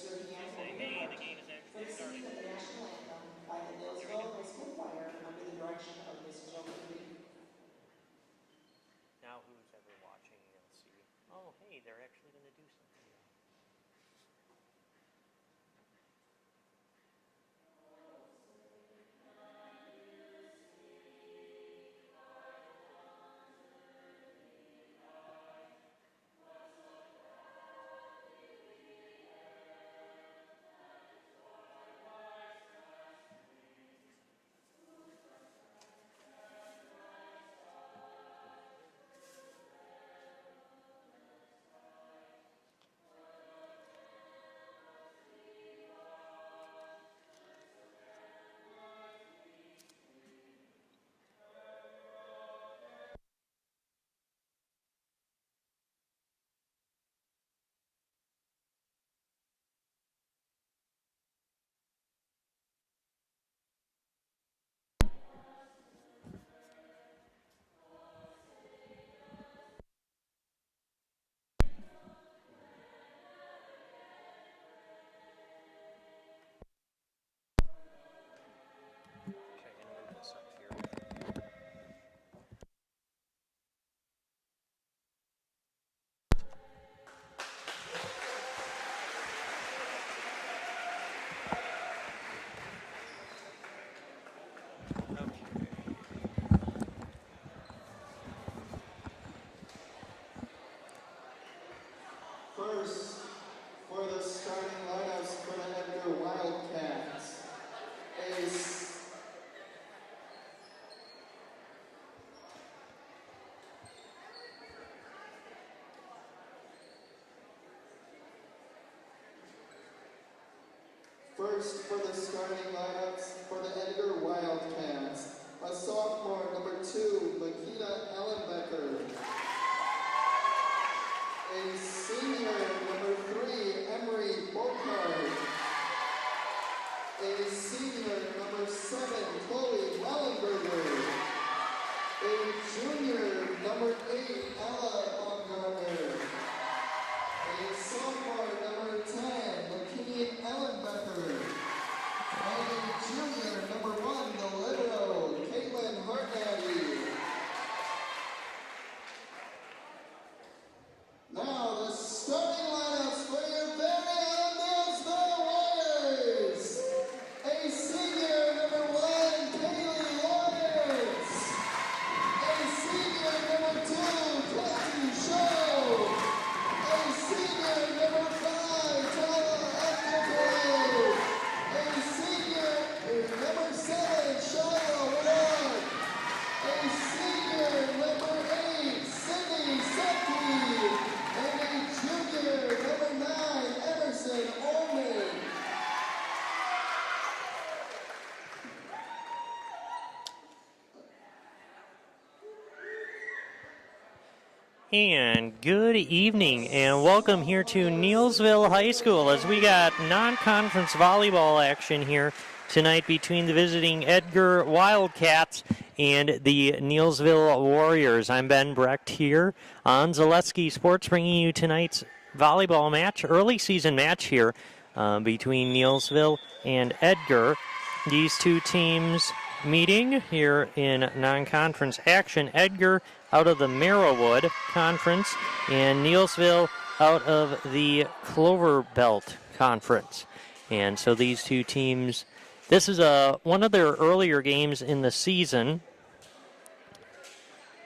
Say, hey, the game is actually starting. The national anthem by the Neillsville High School Choir under the direction of Miss Joe. Now who's ever watching, you'll see, oh, hey, they're actually going to do something now. Okay, I'm going to move this up here. First, for the starting lineups for the Edgar Wildcats, Ace. First, for the starting lineups for the Edgar Wildcats, a sophomore, number 2, Lakita Ellenbecker. A senior, number 3, Emery Bocard. A senior, number 7, Chloe Ellenberger. A junior, number 8, Ella Baumgartner. A sophomore, number 10, Lakini Ellenbecker. And a junior, number 1, the libero, Caitlin Hartnady. Now, the starting lineups for your very own Neillsville Warriors. A senior, number 1, Kaylee Lawrence. A senior, number 2, Kathy Shaw. A senior, number 5, Tala Ethel. A senior, number 7, Shaila Ward. A senior, number 8, Cindy Sepke. And a junior, number 9, Emerson Olman. And good evening, and welcome here to Neillsville High School as we got non-conference volleyball action here tonight between the visiting Edgar Wildcats and the Neillsville Warriors. I'm Ben Brecht here on Zaleski Sports, bringing you tonight's volleyball match, early season match here between Neillsville and Edgar. These two teams meeting here in non-conference action. Edgar out of the Merrillwood Conference and Neillsville out of the Clover Belt Conference. And so these two teams, this is one of their earlier games in the season. In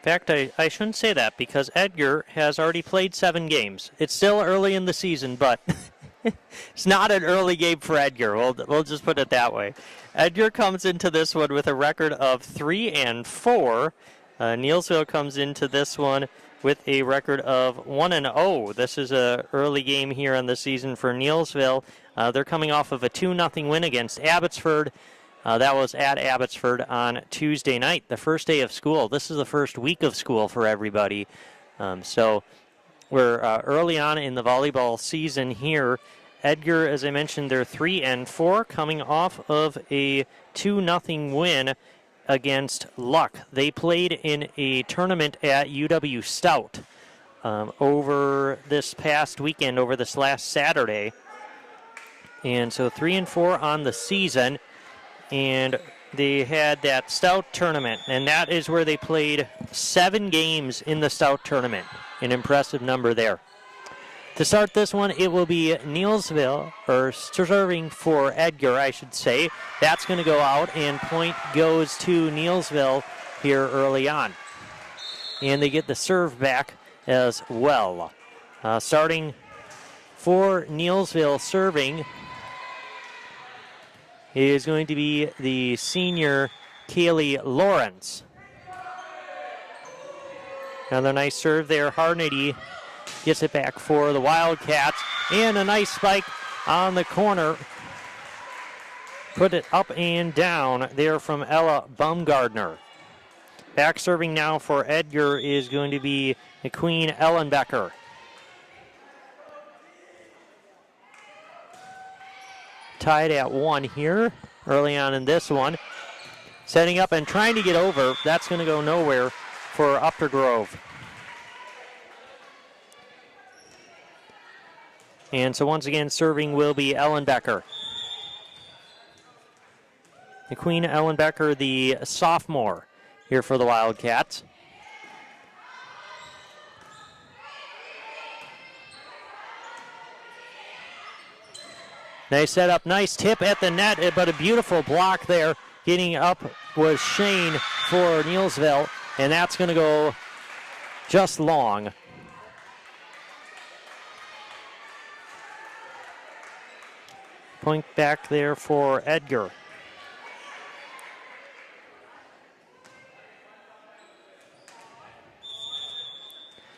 fact, I shouldn't say that because Edgar has already played 7 games. It's still early in the season, but it's not an early game for Edgar. We'll just put it that way. Edgar comes into this one with a record of 3-4. Neillsville comes into this one with a record of 1-0. This is an early game here on the season for Neillsville. They're coming off of a 2-0 win against Abbotsford. That was at Abbotsford on Tuesday night, the first day of school. This is the first week of school for everybody. So we're early on in the volleyball season here. Edgar, as I mentioned, they're 3-4, coming off of a 2-0 win against Luck. They played in a tournament at UW Stout over this past weekend, over this last Saturday. And so 3-4 on the season. And they had that Stout tournament, and that is where they played 7 games in the Stout tournament. An impressive number there. To start this one, it will be Neillsville, or serving for Edgar, I should say. That's going to go out, and point goes to Neillsville here early on. And they get the serve back as well. Starting for Neillsville serving is going to be the senior Kaylee Lawrence. Another nice serve there. Harnedy gets it back for the Wildcats. And a nice spike on the corner. Put it up and down there from Ella Baumgardner. Back serving now for Edgar is going to be McQueen Ellenbecker. Tied at 1 here early on in this one. Setting up and trying to get over. That's going to go nowhere for Upper Grove. And so once again, serving will be Ellenbecker. McQueen Ellenbecker, the sophomore here for the Wildcats. Nice setup, nice tip at the net, but a beautiful block there. Getting up was Shane for Neillsville, and that's going to go just long. Point back there for Edgar.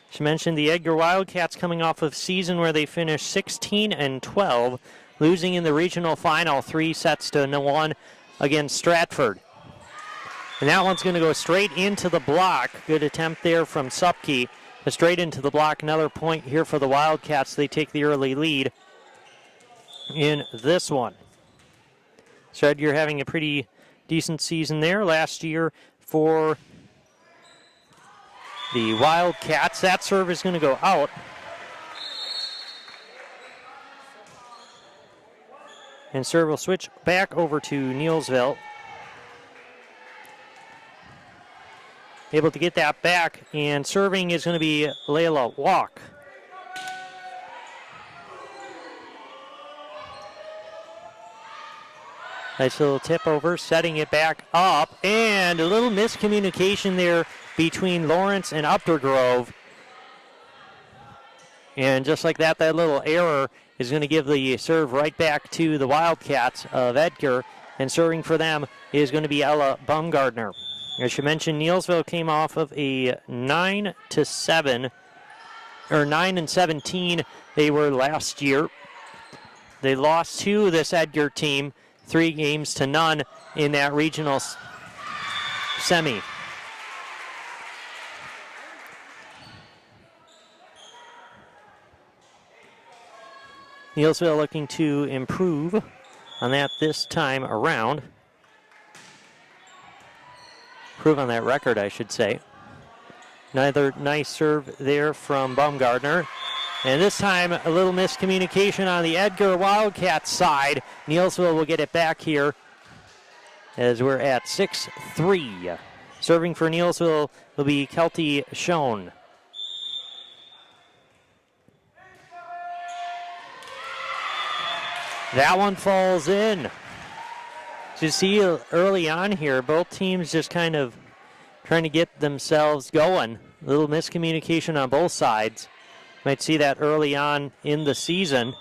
She mentioned the Edgar Wildcats coming off of season where they finished 16-12. Losing in the regional final 3-1 against Stratford. And that one's going to go straight into the block. Good attempt there from Supke. But straight into the block. Another point here for the Wildcats. They take the early lead in this one. So you're having a pretty decent season there. Last year for the Wildcats. That serve is going to go out. And serve will switch back over to Neillsville. Able to get that back, and serving is going to be Layla Walk. Nice little tip over, setting it back up, and a little miscommunication there between Lawrence and Upper Grove. And just like that, that little error is going to give the serve right back to the Wildcats of Edgar. And serving for them is going to be Ella Baumgardner. As you mentioned, Neillsville came off of a 9-7, or 9-17 they were last year. They lost to this Edgar team 3-0 in that regional semi. Neillsville looking to improve on that this time around. Improve on that record, I should say. Another nice serve there from Baumgardner. And this time, a little miscommunication on the Edgar Wildcats side. Neillsville will get it back here as we're at 6-3. Serving for Neillsville will be Kelty Schoen. That one falls in. So you see early on here, both teams just kind of trying to get themselves going. A little miscommunication on both sides. Might see that early on in the season.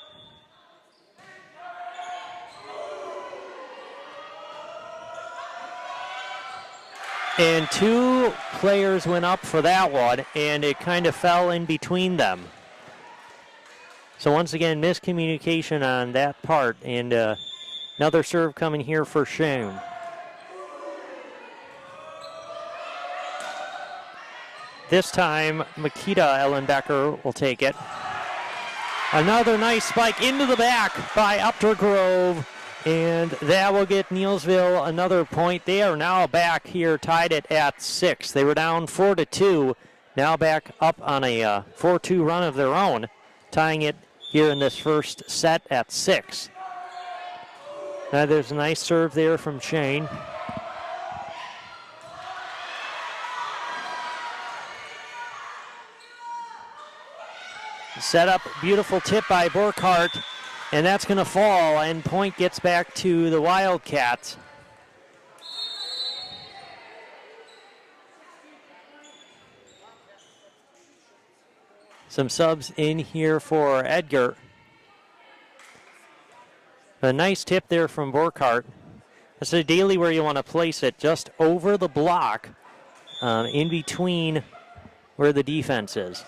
And 2 players went up for that one, and it kind of fell in between them. So once again, miscommunication on that part, and another serve coming here for Schoen. This time, Makita Ellenbecker will take it. Another nice spike into the back by Upper Grove, and that will get Neillsville another point. They are now back here, tied it at 6. They were down 4-2, now back up on a 4-2 run of their own, tying it here in this first set at 6. There's a nice serve there from Shane. Set up, beautiful tip by Burkhart, and that's going to fall, and point gets back to the Wildcats. Some subs in here for Edgar. A nice tip there from Burkhart. That's ideally where you want to place it, just over the block, in between where the defense is.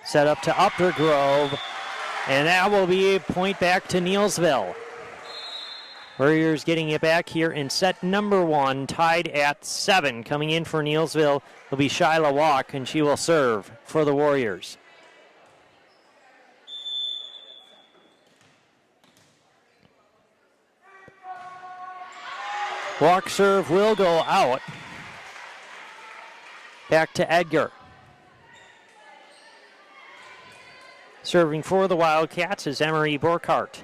Set up to Uppergrove, and that will be a point back to Neillsville. Warriors getting it back here in set number 1, tied at 7. Coming in for Neillsville will be Shyla Walk, and she will serve for the Warriors. Walk serve will go out. Back to Edgar. Serving for the Wildcats is Emery Burkhart.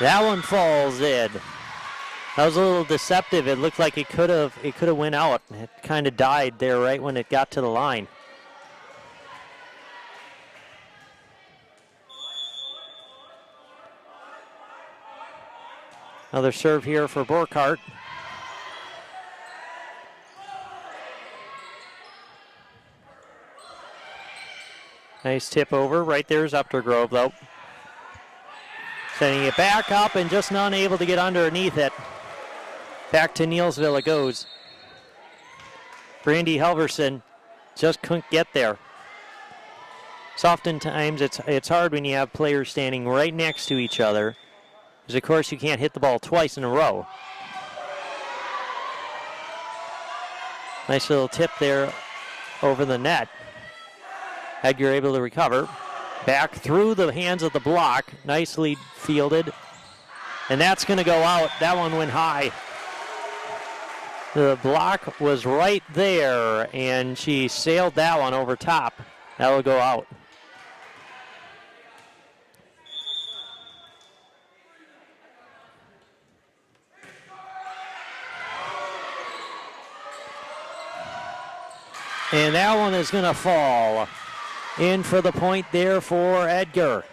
That one falls in. That was a little deceptive. It looked like it could have went out. It kind of died there right when it got to the line. Another serve here for Burkhart. Nice tip over. Right there's Updergrove, though. Setting it back up and just not able to get underneath it. Back to Neillsville it goes. Brandy Helverson just couldn't get there. So oftentimes it's hard when you have players standing right next to each other, because of course you can't hit the ball twice in a row. Nice little tip there over the net. Edgar able to recover. Back through the hands of the block. Nicely fielded. And that's going to go out. That one went high. The block was right there, and she sailed that one over top. That will go out. And that one is going to fall. In for the point there for Edgar.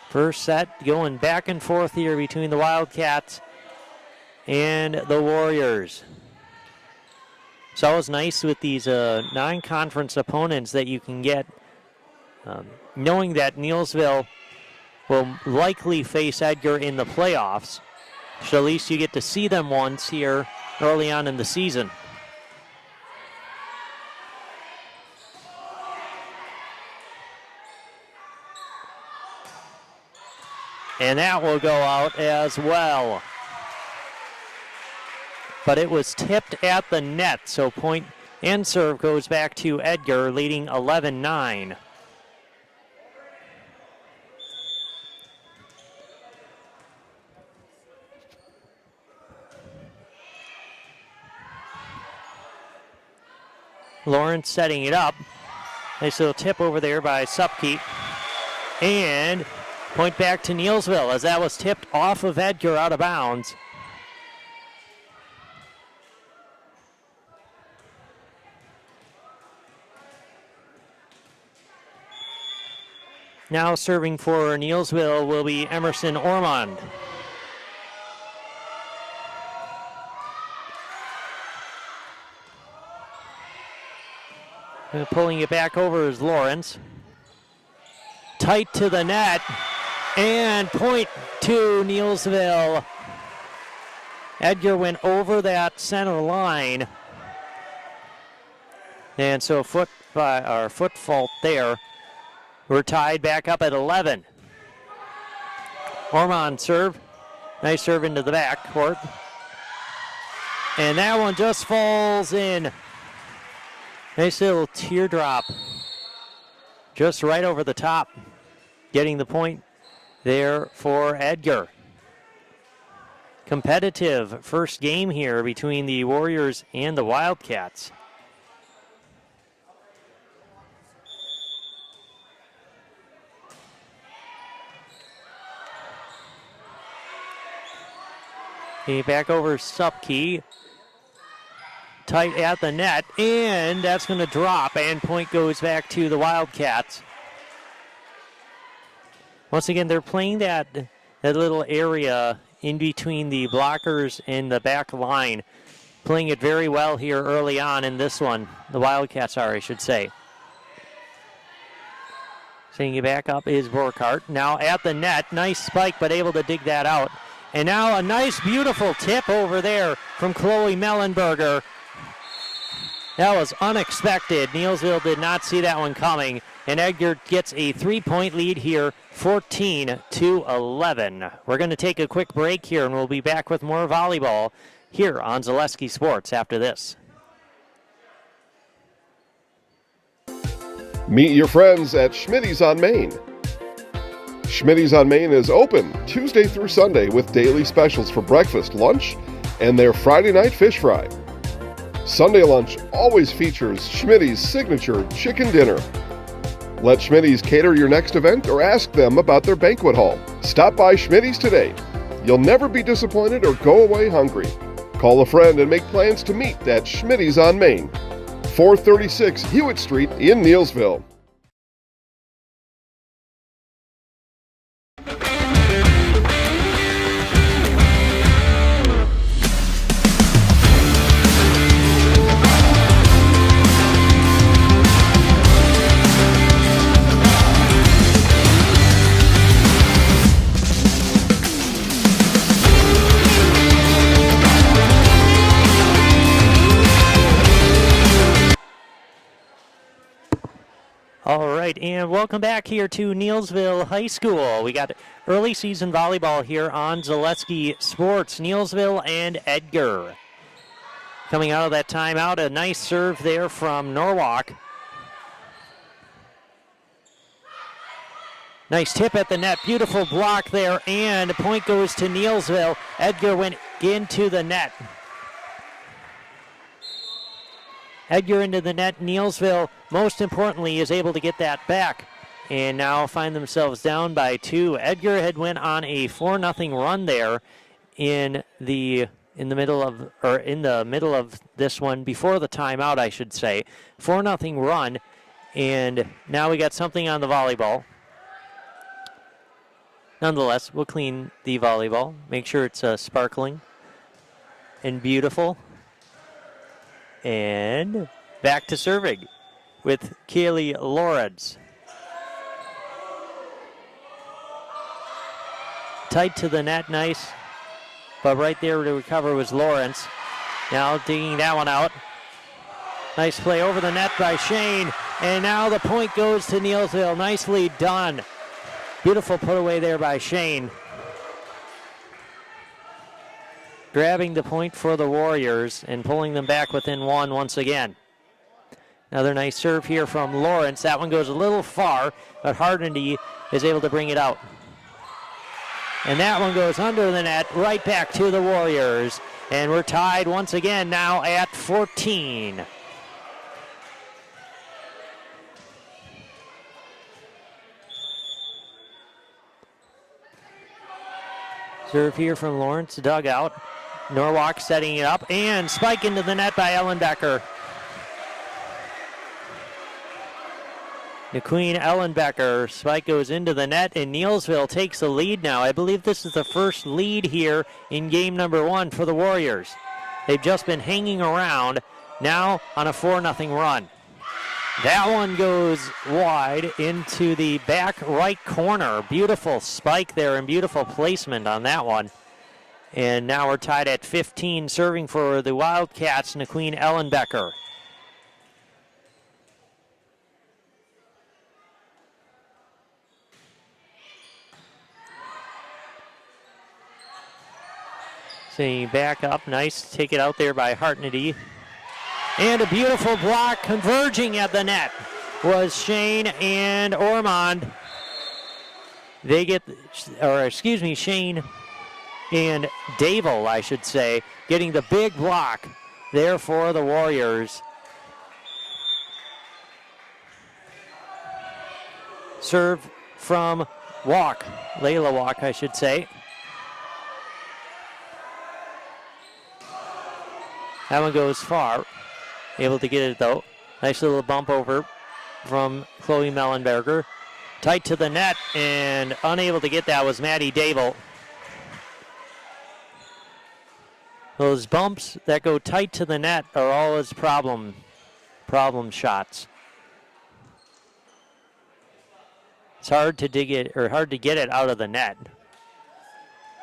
First set going back and forth here between the Wildcats and the Warriors. It's always nice with these non-conference opponents that you can get, knowing that Neillsville will likely face Edgar in the playoffs. So at least you get to see them once here early on in the season. And that will go out as well. But it was tipped at the net, so point and serve goes back to Edgar, leading 11-9. Lawrence setting it up. Nice little tip over there by Supkeep. And point back to Neillsville as that was tipped off of Edgar out of bounds. Now serving for Neillsville will be Emerson Ormond. And pulling it back over is Lawrence. Tight to the net. And point to Neillsville. Edgar went over that center line. And so foot fault there. We're tied back up at 11. Ormond serve. Nice serve into the back court. And that one just falls in. Nice little teardrop. Just right over the top. Getting the point there for Edgar. competitive first game here between the Warriors and the Wildcats. Okay, back over Supke. Tight at the net, and that's going to drop, and point goes back to the Wildcats. Once again, they're playing that little area in between the blockers and the back line. Playing it very well here early on in this one. The Wildcats are, I should say. Setting it back up is Burkhart. Now at the net. Nice spike, but able to dig that out. And now a nice, beautiful tip over there from Chloe Mellenberger. That was unexpected. Neillsville did not see that one coming. And Edgar gets a 3-point lead here, 14-11. We're going to take a quick break here, and we'll be back with more volleyball here on Zaleski Sports after this. Meet your friends at Schmitty's on Main. Schmitty's on Main is open Tuesday through Sunday with daily specials for breakfast, lunch, and their Friday night fish fry. Sunday lunch always features Schmitty's signature chicken dinner. Let Schmitty's cater your next event or ask them about their banquet hall. Stop by Schmitty's today. You'll never be disappointed or go away hungry. Call a friend and make plans to meet at Schmitty's on Main, 436 Hewitt Street in Neillsville. All right, and welcome back here to Neillsville High School. We got early season volleyball here on Zaleski Sports. Neillsville and Edgar. Coming out of that timeout, a nice serve there from Norwalk. Nice tip at the net, beautiful block there, and the point goes to Neillsville. Edgar went into the net. Edgar into the net. Neillsville, most importantly, is able to get that back and now find themselves down by 2. Edgar had went on a 4-0 run there in the middle of this one, before the timeout, I should say. 4-0 run, and now we got something on the volleyball. Nonetheless, we'll clean the volleyball, make sure it's sparkling and beautiful. And back to serving with Kaylee Lawrence. Tight to the net, nice. But right there to recover was Lawrence. Now digging that one out. Nice play over the net by Shane. And now the point goes to Neillsville. Nicely done. Beautiful put away there by Shane. Grabbing the point for the Warriors and pulling them back within 1 once again. Another nice serve here from Lawrence. That one goes a little far, but Hardendy is able to bring it out. And that one goes under the net, right back to the Warriors. And we're tied once again now at 14. Serve here from Lawrence, dugout. Norwalk setting it up, and spike into the net by Ellenbecker. McQueen Ellenbecker, spike goes into the net, and Neillsville takes the lead now. I believe this is the first lead here in game number 1 for the Warriors. They've just been hanging around, now on a 4-0 run. That one goes wide into the back right corner. Beautiful spike there and beautiful placement on that one. And now we're tied at 15, serving for the Wildcats, McQueen Ellenbecker. See, back up, nice, take it out there by Hartnedy. And a beautiful block converging at the net was Shane and Ormond. Shane and Dable, I should say, getting the big block there for the Warriors. Serve from Walk, Layla Walk, I should say. That one goes far. Able to get it though. Nice little bump over from Chloe Mellenberger. Tight to the net, and unable to get that was Maddie Dable. Those bumps that go tight to the net are always problem shots. It's hard to dig it, or hard to get it out of the net.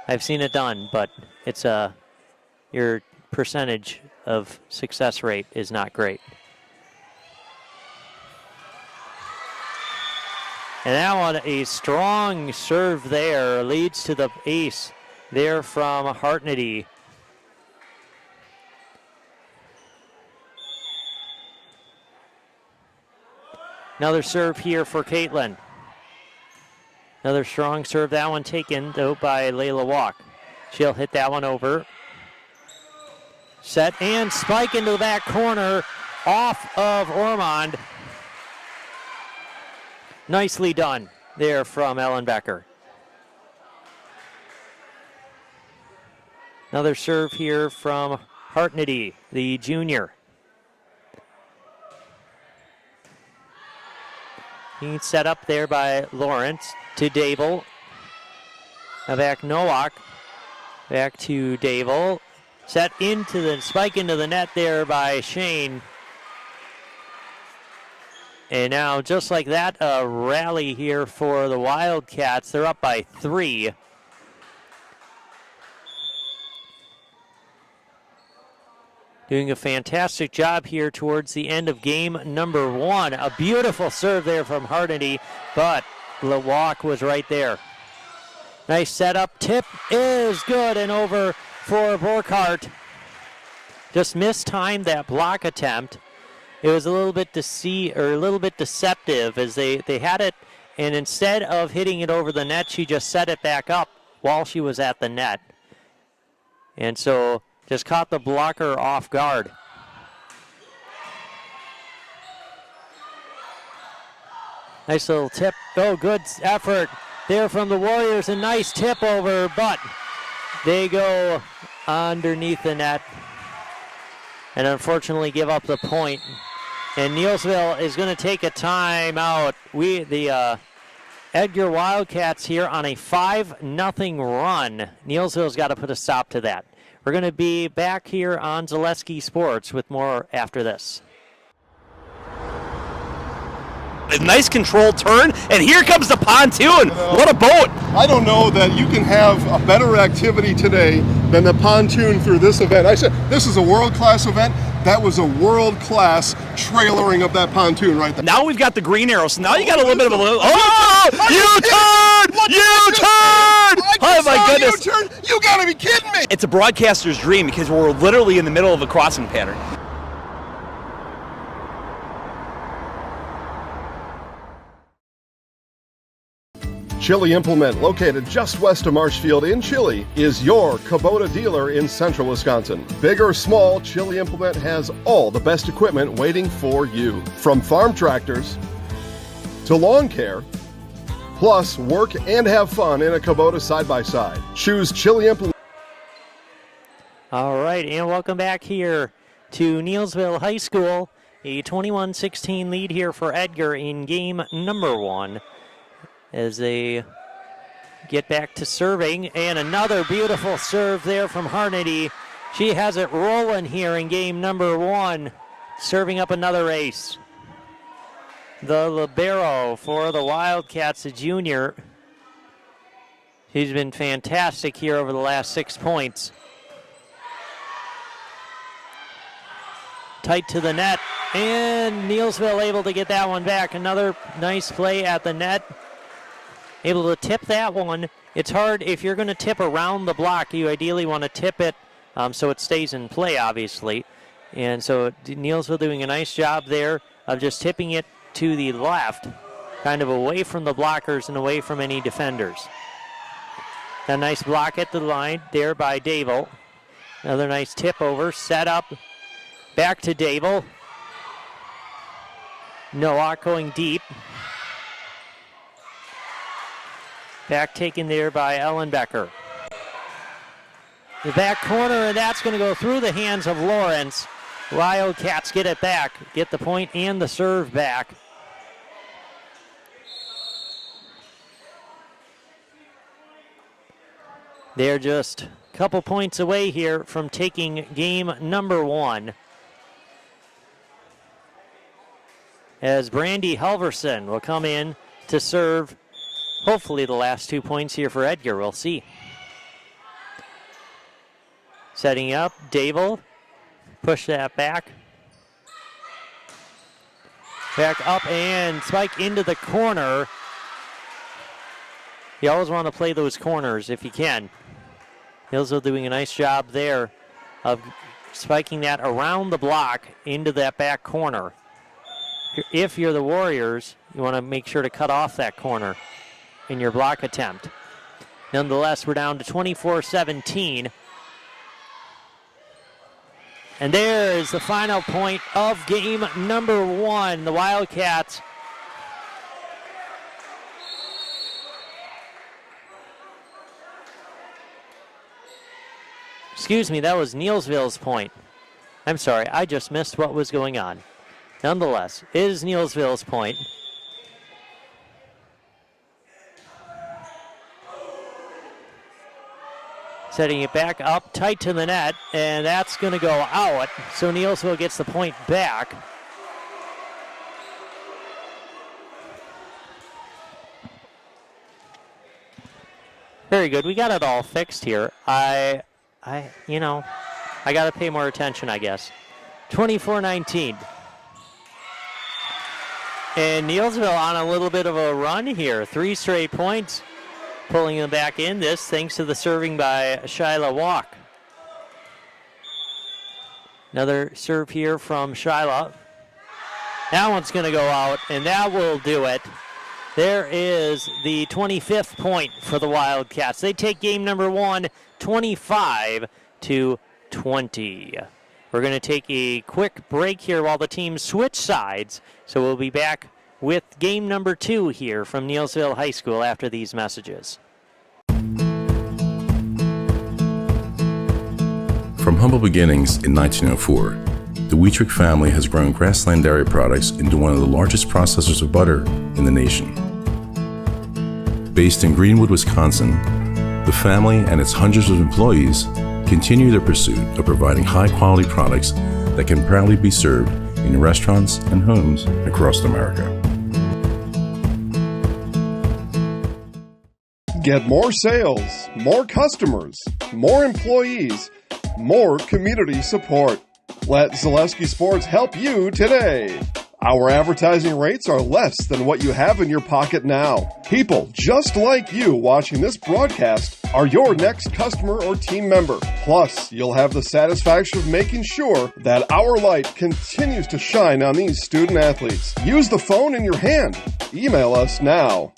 I've seen it done, but it's your percentage of success rate is not great. And that one, a strong serve there, leads to the ace there from Hartnedy. Another serve here for Caitlin. Another strong serve, that one taken though by Layla Walk. She'll hit that one over. Set and spike into the back corner off of Ormond. Nicely done there from Ellen Becker. Another serve here from Hartnedy, the junior. He's set up there by Lawrence to Dable. Now back Nowak. Back to Dable. Set into the spike into the net there by Shane. And now just like that, a rally here for the Wildcats. They're up by 3. Doing a fantastic job here towards the end of game number 1. A beautiful serve there from Hartnedy, but the walk was right there. Nice setup. Tip is good and over for Burkhart. Just mistimed that block attempt. It was a little bit deceptive as they had it, and instead of hitting it over the net, she just set it back up while she was at the net. And so just caught the blocker off guard. Nice little tip. Oh, good effort there from the Warriors. A nice tip over, but they go underneath the net and unfortunately give up the point. And Neillsville is going to take a timeout. The Edgar Wildcats here on a 5-0 run. Neillsville's got to put a stop to that. We're going to be back here on Zaleski Sports with more after this. A nice controlled turn, and here comes the pontoon. What a boat! I don't know that you can have a better activity today than the pontoon through this event. I said this is a world-class event. That was a world-class trailering of that pontoon right there. Now we've got the green arrow, so now you got a little bit of a... Oh! U-turn! U-turn! Oh my goodness! U-turn? You gotta be kidding me! It's a broadcaster's dream because we're literally in the middle of a crossing pattern. Chili Implement, located just west of Marshfield in Chili, is your Kubota dealer in central Wisconsin. Big or small, Chili Implement has all the best equipment waiting for you. From farm tractors to lawn care, plus work and have fun in a Kubota side-by-side. Choose Chili Implement. All right, and welcome back here to Neillsville High School. A 21-16 lead here for Edgar in game number 1. As they get back to serving, and another beautiful serve there from Hartnedy. She has it rolling here in game number 1, serving up another ace. The libero for the Wildcats, a junior. She's been fantastic here over the last 6 points. Tight to the net, and Neillsville able to get that one back. Another nice play at the net. Able to tip that one. It's hard if you're going to tip around the block. You ideally want to tip it so it stays in play, obviously. And so Neillsville doing a nice job there of just tipping it to the left, kind of away from the blockers and away from any defenders. A nice block at the line there by Dable. Another nice tip over, set up, back to Dable. Nowak going deep. Back taken there by Ellenbecker. The back corner, and that's going to go through the hands of Lawrence. Wildcats get it back, get the point and the serve back. They're just a couple points away here from taking game number 1. As Brandy Halverson will come in to serve hopefully the last 2 points here for Edgar. We'll see. Setting up, Dable. Push that back. Back up and spike into the corner. You always want to play those corners if you can. Neillsville doing a nice job there of spiking that around the block into that back corner. If you're the Warriors, you want to make sure to cut off that corner in your block attempt. Nonetheless, we're down to 24-17. And there is the final point of game number 1. The Wildcats excuse me, that was Neillsville's point. I'm sorry, I just missed what was going on. Nonetheless, it is Neillsville's point. Setting it back up tight to the net, and that's going to go out. So Neillsville gets the point back. Very good. We got it all fixed here. I got to pay more attention, I guess. 24-19. And Neillsville on a little bit of a run here. 3 straight points. Pulling them back in, this thanks to the serving by Shyla Walk. Another serve here from Shyla. That one's going to go out, and that will do it. There is the 25th point for the Wildcats. They take game number 1, 25-20. We're going to take a quick break here while the teams switch sides. So we'll be back with game number 2 here from Neillsville High School after these messages. From humble beginnings in 1904, the Wheatrick family has grown Grassland Dairy Products into one of the largest processors of butter in the nation. Based in Greenwood, Wisconsin, the family and its hundreds of employees continue their pursuit of providing high-quality products that can proudly be served in restaurants and homes across America. Get more sales, more customers, more employees, more community support. Let Zaleski Sports help you today. Our advertising rates are less than what you have in your pocket now. People just like you watching this broadcast are your next customer or team member. Plus, you'll have the satisfaction of making sure that our light continues to shine on these student athletes. Use the phone in your hand. Email us now.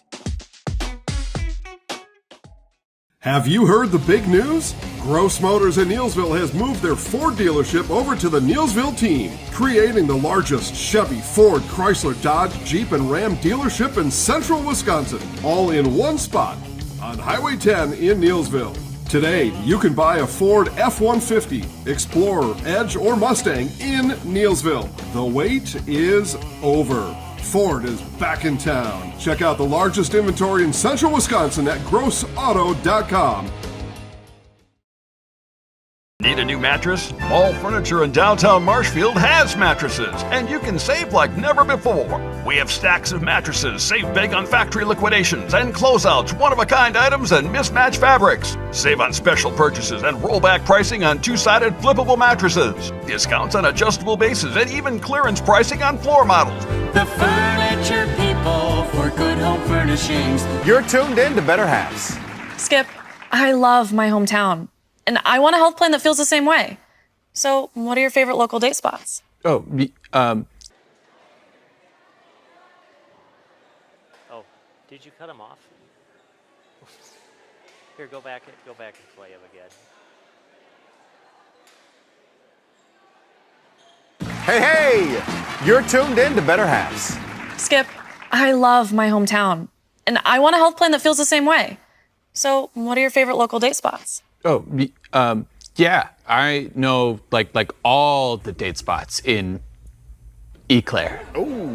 Have you heard the big news? Gross Motors in Neillsville has moved their Ford dealership over to the Neillsville team, creating the largest Chevy, Ford, Chrysler, Dodge, Jeep, and Ram dealership in central Wisconsin, all in one spot on Highway 10 in Neillsville. Today, you can buy a Ford F-150, Explorer, Edge, or Mustang in Neillsville. The wait is over. Ford is back in town. Check out the largest inventory in central Wisconsin at grossauto.com. Need a new mattress? Mall Furniture in downtown Marshfield has mattresses, and you can save like never before. We have stacks of mattresses, save big on factory liquidations and closeouts, one-of-a-kind items, and mismatched fabrics. Save on special purchases and rollback pricing on two-sided flippable mattresses. Discounts on adjustable bases and even clearance pricing on floor models. The furniture people for good home furnishings. You're tuned in to Better Halves. Skip, I love my hometown. And I want a health plan that feels the same way. So, what are your favorite local date spots? Oh, did you cut him off? Here, go back and play him again. Hey, you're tuned in to Better Halves. Skip, I love my hometown, and I want a health plan that feels the same way. So, what are your favorite local date spots? Oh, yeah, I know like all the date spots in Eclair.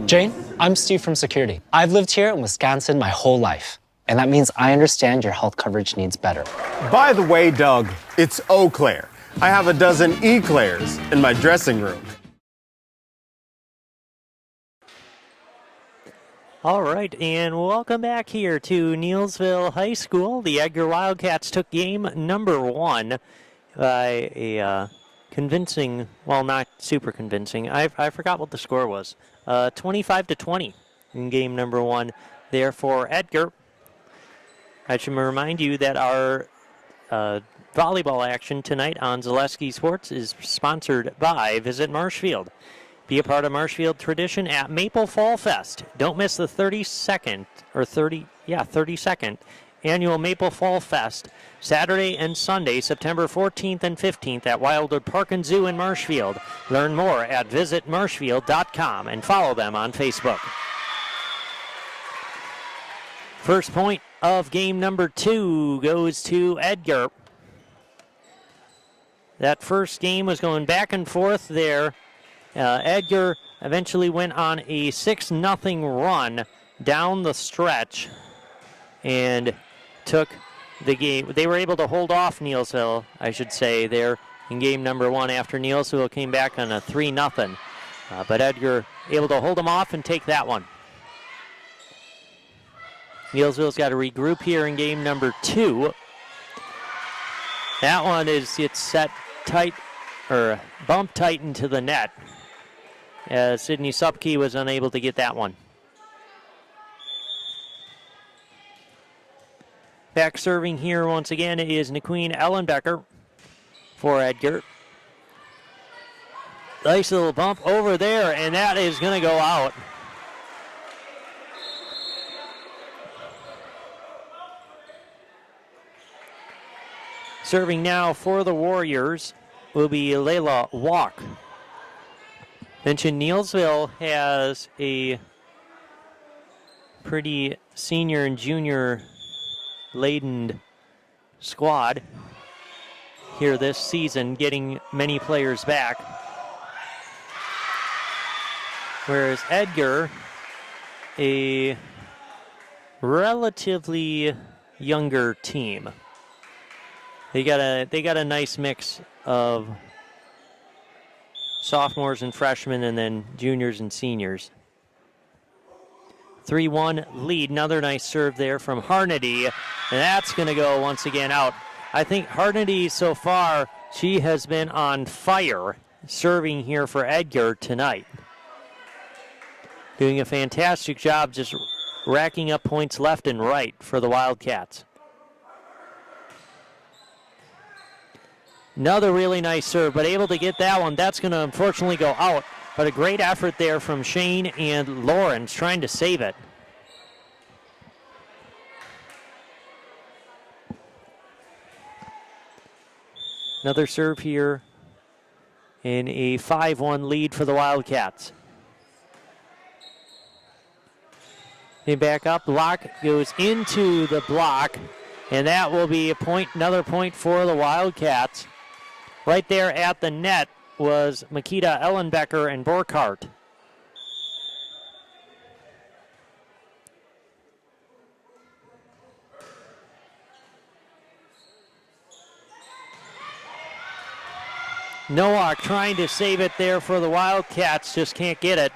Jane, I'm Steve from security. I've lived here in Wisconsin my whole life, and that means I understand your health coverage needs better. By the way, Doug, it's Eau Claire. I have a dozen Eclairs in my dressing room. All right, and welcome back here to Neillsville High School. The Edgar Wildcats took game number 1 by a convincing, well, not super convincing. I forgot what the score was. 25-20 in game number 1 there for Edgar. I should remind you that our volleyball action tonight on Zaleski Sports is sponsored by Visit Marshfield. Be a part of Marshfield tradition at Maple Fall Fest. Don't miss the 32nd annual Maple Fall Fest, Saturday and Sunday, September 14th and 15th at Wildwood Park and Zoo in Marshfield. Learn more at visitmarshfield.com and follow them on Facebook. First point of game number 2 goes to Edgar. That first game was going back and forth there. Edgar eventually went on a 6-0 run down the stretch and took the game. They were able to hold off Neillsville, I should say, there in game number 1 after Neillsville came back on a 3-0. But Edgar able to hold them off and take that one. Neillsville's got to regroup here in game number 2. That one it's set tight, or bump tight into the net, as Sydney Supke was unable to get that one. Back serving here once again is Naqueen Ellenbecker for Edgar. Nice little bump over there, and that is going to go out. Serving now for the Warriors will be Layla Walk. Mentioned Neillsville has a pretty senior and junior laden squad here this season, getting many players back. Whereas Edgar, a relatively younger team. They got a nice mix of sophomores and freshmen, and then juniors and seniors. 3-1 lead. Another nice serve there from Harnedy, and that's going to go once again out. I think Harnedy so far, she has been on fire serving here for Edgar tonight. Doing a fantastic job just racking up points left and right for the Wildcats. Another really nice serve, but able to get that one. That's going to unfortunately go out, but a great effort there from Shane and Lawrence trying to save it. Another serve here in a 5-1 lead for the Wildcats. They back up, block goes into the block, and that will be a point, another point for the Wildcats. Right there at the net was Makita Ellenbecker and Borkhardt. Nowak trying to save it there for the Wildcats, just can't get it.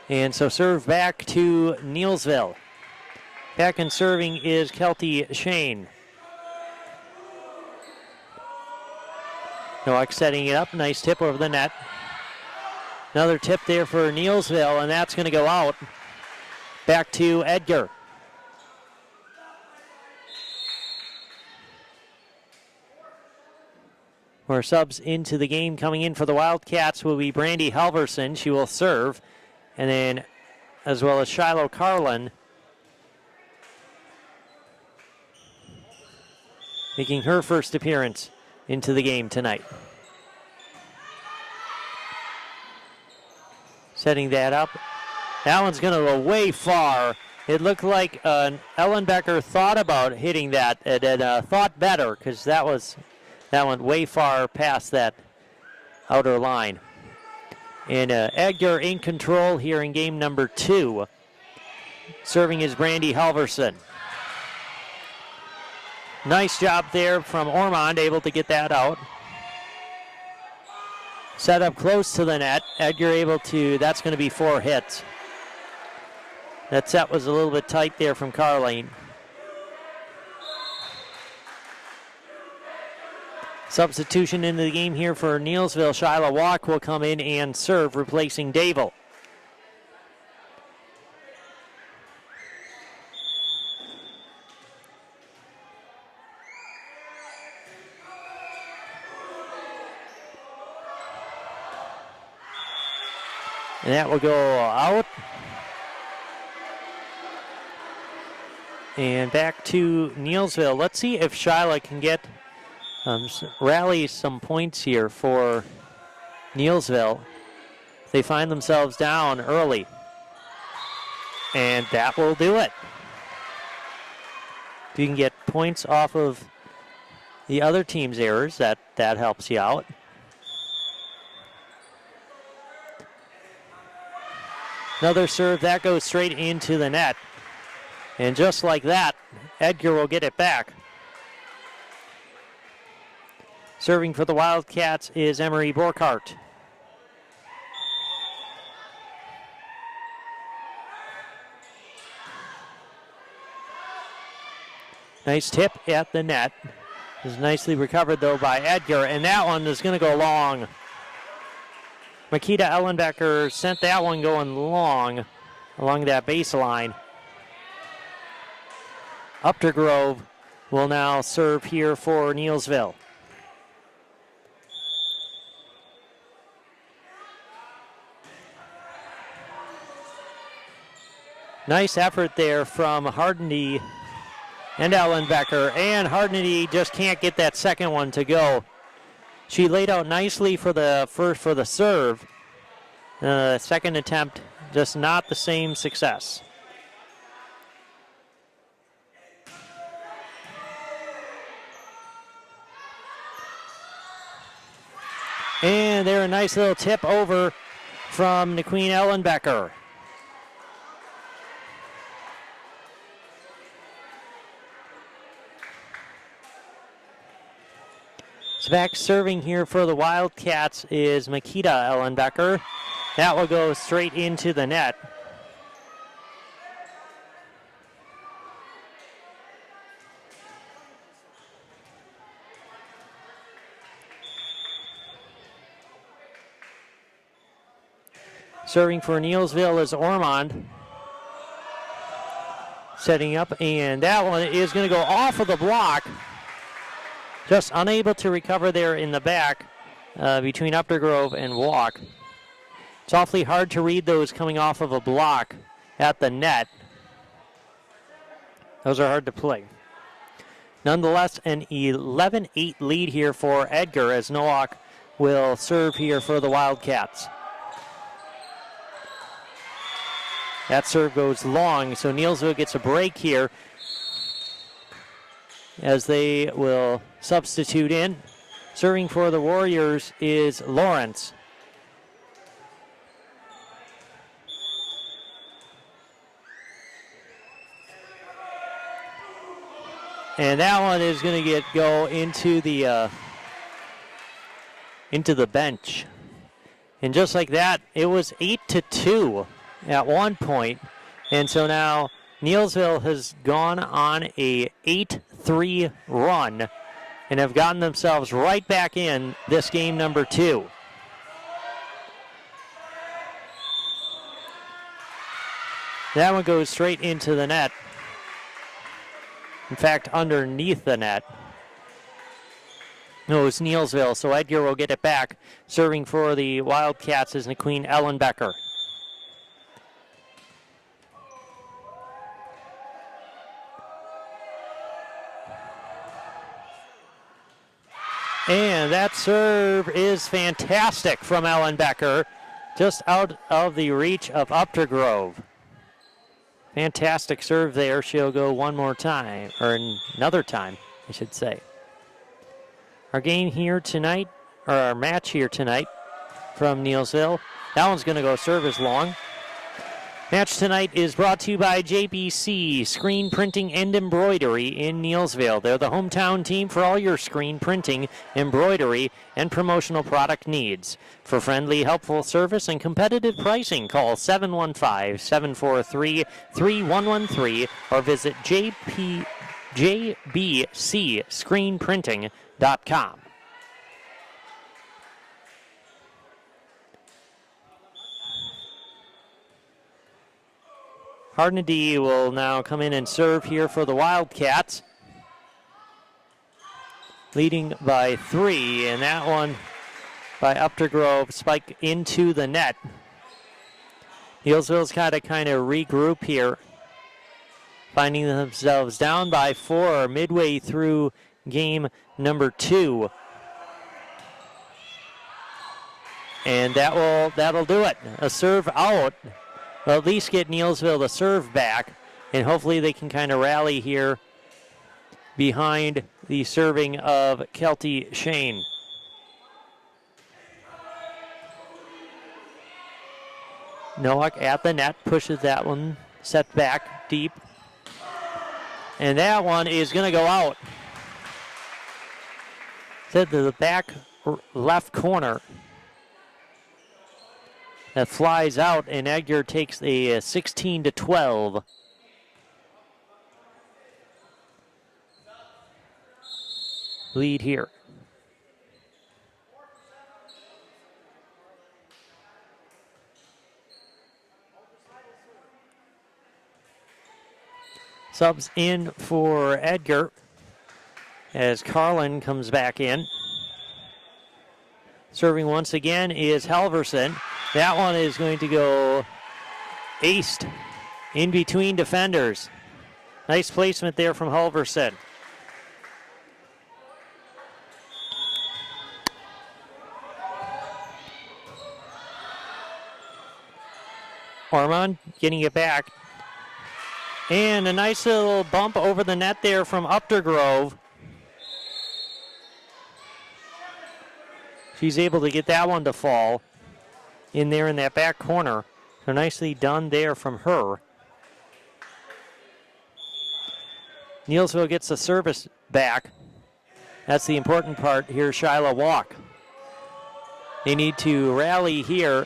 And so serve back to Neillsville. Back in serving is Kelty Shane. Nowak setting it up, nice tip over the net. Another tip there for Neillsville, and that's going to go out. Back to Edgar. More subs into the game. Coming in for the Wildcats will be Brandy Halverson. She will serve. And then, as well as Shiloh Carlin, making her first appearance into the game tonight. Setting that up. That one's going to go way far. It looked like Ellenbecker thought about hitting that and thought better because that went way far past that outer line. And Edgar in control here in game number 2. Serving is Brandy Halverson. Nice job there from Ormond, able to get that out. Set up close to the net. Edgar able to, that's going to be 4 hits. That set was a little bit tight there from Carlene. Substitution into the game here for Neillsville. Shyla Walk will come in and serve, replacing Dable. And that will go out. And back to Neillsville. Let's see if Shyla can get rally some points here for Neillsville. They find themselves down early. And that will do it. If you can get points off of the other team's errors, that helps you out. Another serve, that goes straight into the net. And just like that, Edgar will get it back. Serving for the Wildcats is Emery Borkart. Nice tip at the net. It was nicely recovered, though, by Edgar, and that one is going to go long. Makita Ellenbecker sent that one going long along that baseline. Updergrove will now serve here for Neillsville. Nice effort there from Hardendy and Ellenbecker, and Hardendy just can't get that second one to go. She laid out nicely for the serve. Second attempt, just not the same success. And there, a nice little tip over from Naqueen Ellenbecker. Back serving here for the Wildcats is Makita Ellenbecker. That will go straight into the net. Serving for Neillsville is Ormond. Setting up, and that one is going to go off of the block. Just unable to recover there in the back between Updergrove and Walk. It's awfully hard to read those coming off of a block at the net. Those are hard to play. Nonetheless, an 11-8 lead here for Edgar as Nowak will serve here for the Wildcats. That serve goes long, so Neillsville gets a break here as they will substitute in. Serving for the Warriors is Lawrence. And that one is going to go into the bench. And just like that, it was 8-2 at one point. And so now Neillsville has gone on a 8-3 run and have gotten themselves right back in this game number 2. That one goes straight into the net. In fact, underneath the net. No, it's Neillsville, so Edgar will get it back. Serving for the Wildcats is Naqueen Ellenbecker. And that serve is fantastic from Ellenbecker, just out of the reach of Uptergrove. Fantastic serve there. She'll go one more time, or another time, I should say. Our game here tonight, or our match here tonight from Neillsville. That one's going to go service long. Match tonight is brought to you by JBC Screen Printing and Embroidery in Neillsville. They're the hometown team for all your screen printing, embroidery, and promotional product needs. For friendly, helpful service and competitive pricing, call 715-743-3113 or visit jbcscreenprinting.com. Hardnedy will now come in and serve here for the Wildcats. Leading by 3, and that one by Uptergrove, spike into the net. Neillsville's got to kind of regroup here, finding themselves down by 4 midway through game number 2. And that'll do it. A serve out. Well, at least get Neillsville to serve back, and hopefully they can kind of rally here behind the serving of Kelty Shane. Nowak at the net, pushes that one, set back deep. And that one is going to go out. Set to the back left corner. That flies out, and Edgar takes a 16-12. Lead here. Subs in for Edgar as Carlin comes back in. Serving once again is Halverson. That one is going to go aced in between defenders. Nice placement there from Halverson. Ormond getting it back. And a nice little bump over the net there from Uptergrove. She's able to get that one to fall in there in that back corner. So nicely done there from her. Neillsville gets the service back. That's the important part here, Shyla Walk. They need to rally here.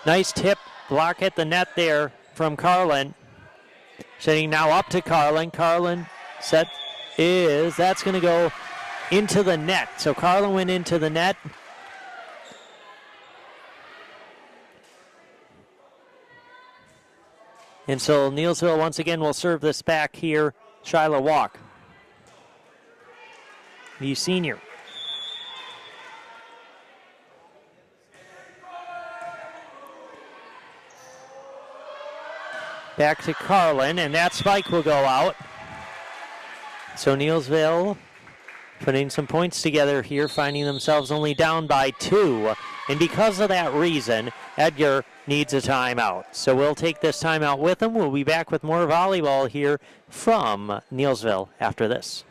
Nice tip, block at the net there from Carlin. Setting now up to Carlin. Carlin set is, that's going to go into the net. So Carlin went into the net. And so Neillsville once again will serve this back here. Shyla Walk, the senior. Back to Carlin, and that spike will go out. So Neillsville putting some points together here, finding themselves only down by 2. And because of that reason, Edgar needs a timeout. So we'll take this timeout with them. We'll be back with more volleyball here from Neillsville after this.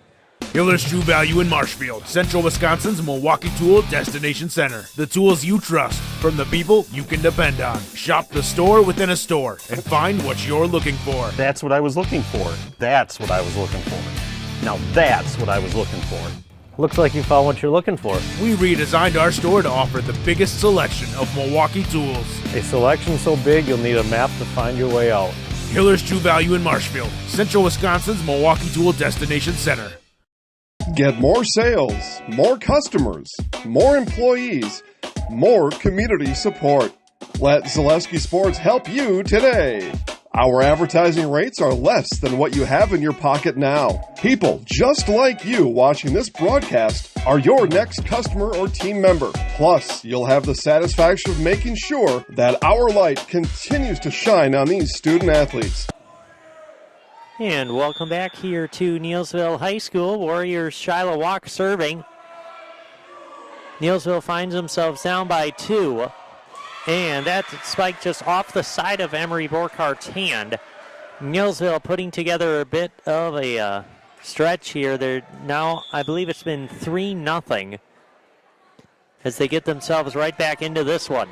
Hiller's True Value in Marshfield, Central Wisconsin's Milwaukee Tool Destination Center. The tools you trust from the people you can depend on. Shop the store within a store and find what you're looking for. That's what I was looking for. That's what I was looking for. Now that's what I was looking for. Looks like you found what you're looking for. We redesigned our store to offer the biggest selection of Milwaukee tools. A selection so big you'll need a map to find your way out. Hiller's True Value in Marshfield, Central Wisconsin's Milwaukee Tool Destination Center. Get more sales, more customers, more employees, more community support. Let Zaleski Sports help you today. Our advertising rates are less than what you have in your pocket now. People just like you watching this broadcast are your next customer or team member. Plus, you'll have the satisfaction of making sure that our light continues to shine on these student athletes. And welcome back here to Neillsville High School. Warriors Shiloh Walk serving. Neillsville finds themselves down by 2. And that spike just off the side of Emery Borkhart's hand. Neillsville putting together a bit of a stretch here. They're now, I believe it's been 3-0 as they get themselves right back into this one.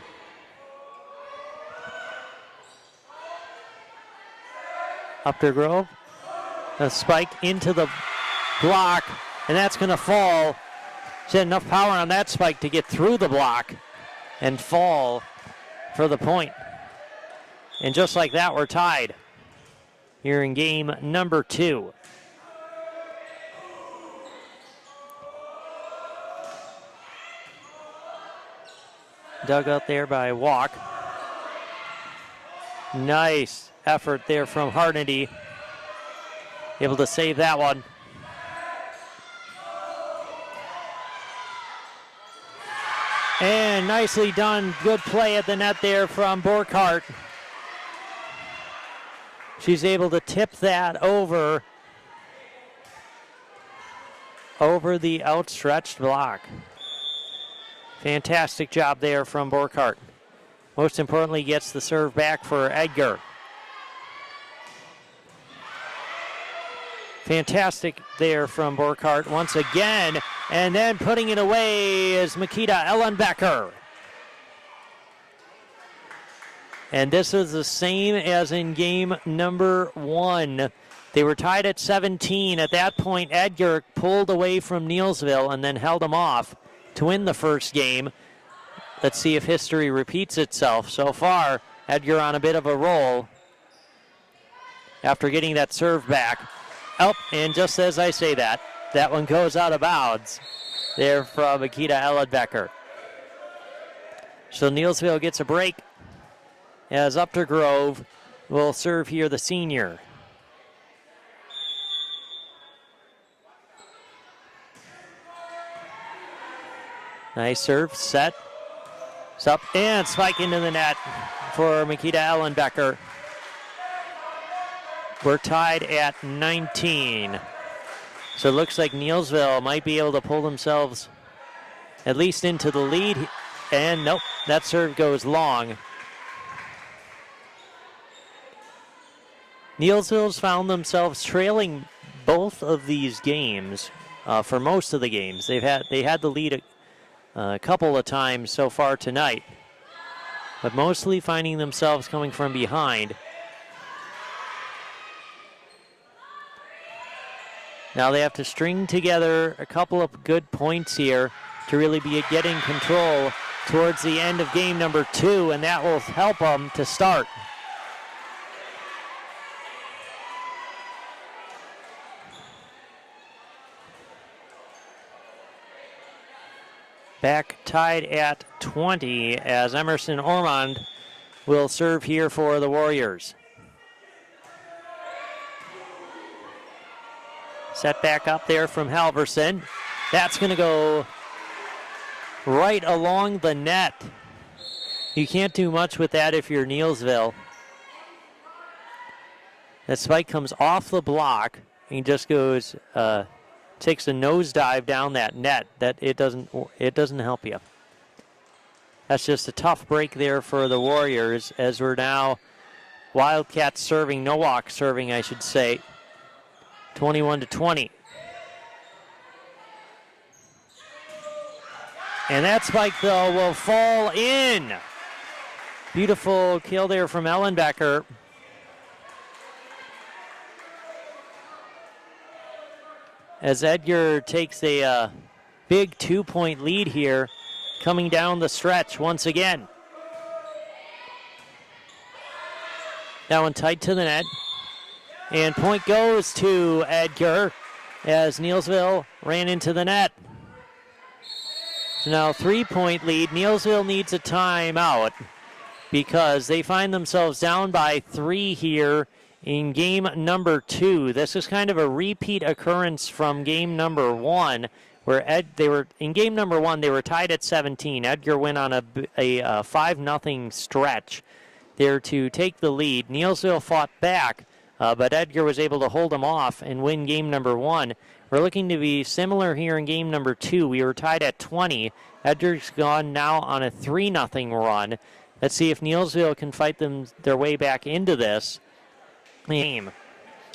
Updergrove, a spike into the block, and that's going to fall. She had enough power on that spike to get through the block and fall for the point. And just like that, we're tied here in game number 2. Dug out there by Walk. Nice effort there from Harnedy. Able to save that one. And nicely done. Good play at the net there from Borkhart. She's able to tip that over the outstretched block. Fantastic job there from Borkhart. Most importantly, gets the serve back for Edgar. Fantastic there from Borkhart once again. And then putting it away is Makita Ellenbecker. And this is the same as in game number 1. They were tied at 17. At that point, Edgar pulled away from Neillsville and then held them off to win the first game. Let's see if history repeats itself. So far, Edgar on a bit of a roll after getting that serve back. Oh, and just as I say that, that one goes out of bounds there from Makita Ellenbecker. So Neillsville gets a break as Updergrove will serve here the senior. Nice serve, set. It's up and spike into the net for Makita Ellenbecker. We're tied at 19. So it looks like Neillsville might be able to pull themselves at least into the lead. And nope, that serve goes long. Neillsville's found themselves trailing both of these games for most of the games. They had the lead a couple of times so far tonight, but mostly finding themselves coming from behind. Now they have to string together a couple of good points here to really be getting control towards the end of game number 2, and that will help them to start. Back tied at 20 as Emerson Ormond will serve here for the Warriors. Set back up there from Halverson. That's going to go right along the net. You can't do much with that if you're Neillsville. That spike comes off the block and just goes, takes a nosedive down that net. That it doesn't help you. That's just a tough break there for the Warriors as we're now Wildcats serving, Nowak serving, I should say. 21-20. And that spike, though, will fall in. Beautiful kill there from Ellenbecker. As Edgar takes a big 2-point lead here, coming down the stretch once again. That one tight to the net. And point goes to Edgar as Neillsville ran into the net. So now 3-point lead. Neillsville needs a timeout because they find themselves down by 3 here in game number 2. This is kind of a repeat occurrence from game number 1 where they were in game number 1 they were tied at 17. Edgar went on a 5-0 stretch there to take the lead. Neillsville fought back, but Edgar was able to hold them off and win game number 1. We're looking to be similar here in game number 2. We were tied at 20. Edgar's gone now on a 3-0 run. Let's see if Neillsville can fight their way back into this game.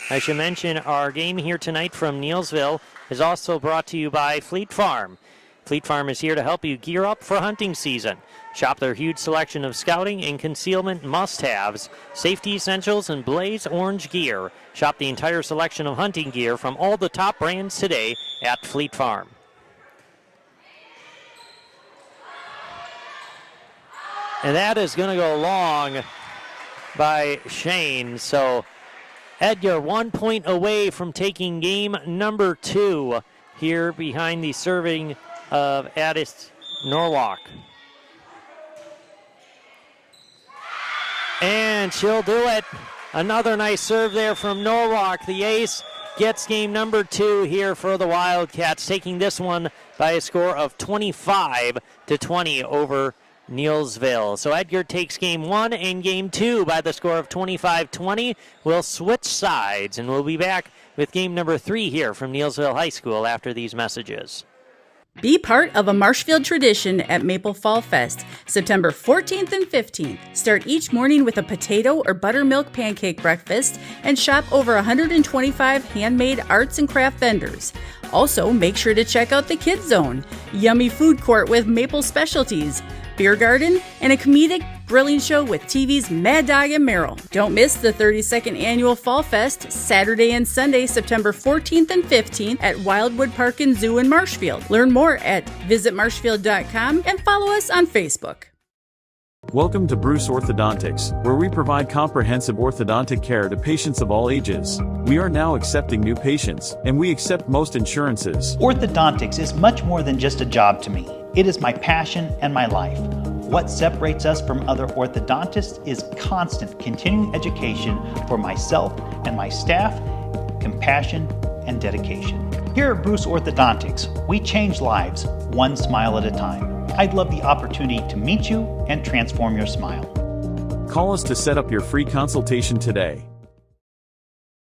I should mention our game here tonight from Neillsville is also brought to you by Fleet Farm. Fleet Farm is here to help you gear up for hunting season. Shop their huge selection of scouting and concealment must-haves, safety essentials, and blaze orange gear. Shop the entire selection of hunting gear from all the top brands today at Fleet Farm. And that is going to go long by Shane. So Edgar 1 point away from taking game number 2 here behind the serving of Addis Norwalk. And she'll do it. Another nice serve there from Norwalk. The ace gets game number 2 here for the Wildcats, taking this one by a score of 25-20 over Neillsville. So Edgar takes game 1 and game 2 by the score of 25-20. We'll switch sides, and we'll be back with game number 3 here from Neillsville High School after these messages. Be part of a Marshfield tradition at Maple Fall Fest, September 14th and 15th. Start each morning with a potato or buttermilk pancake breakfast and shop over 125 handmade arts and craft vendors. Also, make sure to check out the Kids Zone, yummy food court with maple specialties, beer garden, and a comedic grilling show with TV's Mad Dog and Merrill. Don't miss the 32nd Annual Fall Fest, Saturday and Sunday, September 14th and 15th at Wildwood Park and Zoo in Marshfield. Learn more at visitmarshfield.com and follow us on Facebook. Welcome to Bruce Orthodontics, where we provide comprehensive orthodontic care to patients of all ages. We are now accepting new patients, and we accept most insurances. Orthodontics is much more than just a job to me. It is my passion and my life. What separates us from other orthodontists is constant continuing education for myself and my staff, compassion, and dedication. Here at Bruce Orthodontics, we change lives one smile at a time. I'd love the opportunity to meet you and transform your smile. Call us to set up your free consultation today.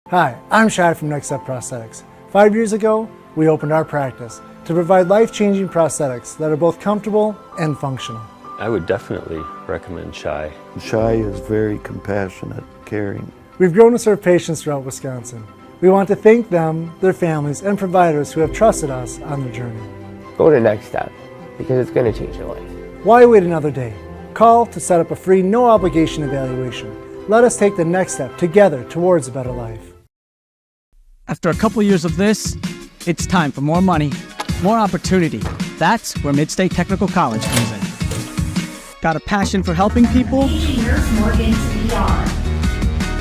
Hi, I'm Shai from Next Step Prosthetics. 5 years ago, we opened our practice to provide life-changing prosthetics that are both comfortable and functional. I would definitely recommend Shai. Shai is very compassionate, caring. We've grown to serve patients throughout Wisconsin. We want to thank them, their families, and providers who have trusted us on their journey. Go to Next Step, because it's going to change your life. Why wait another day? Call to set up a free, no-obligation evaluation. Let us take the next step together towards a better life. After a couple years of this, it's time for more money, more opportunity. That's where Midstate Technical College comes in. Got a passion for helping people?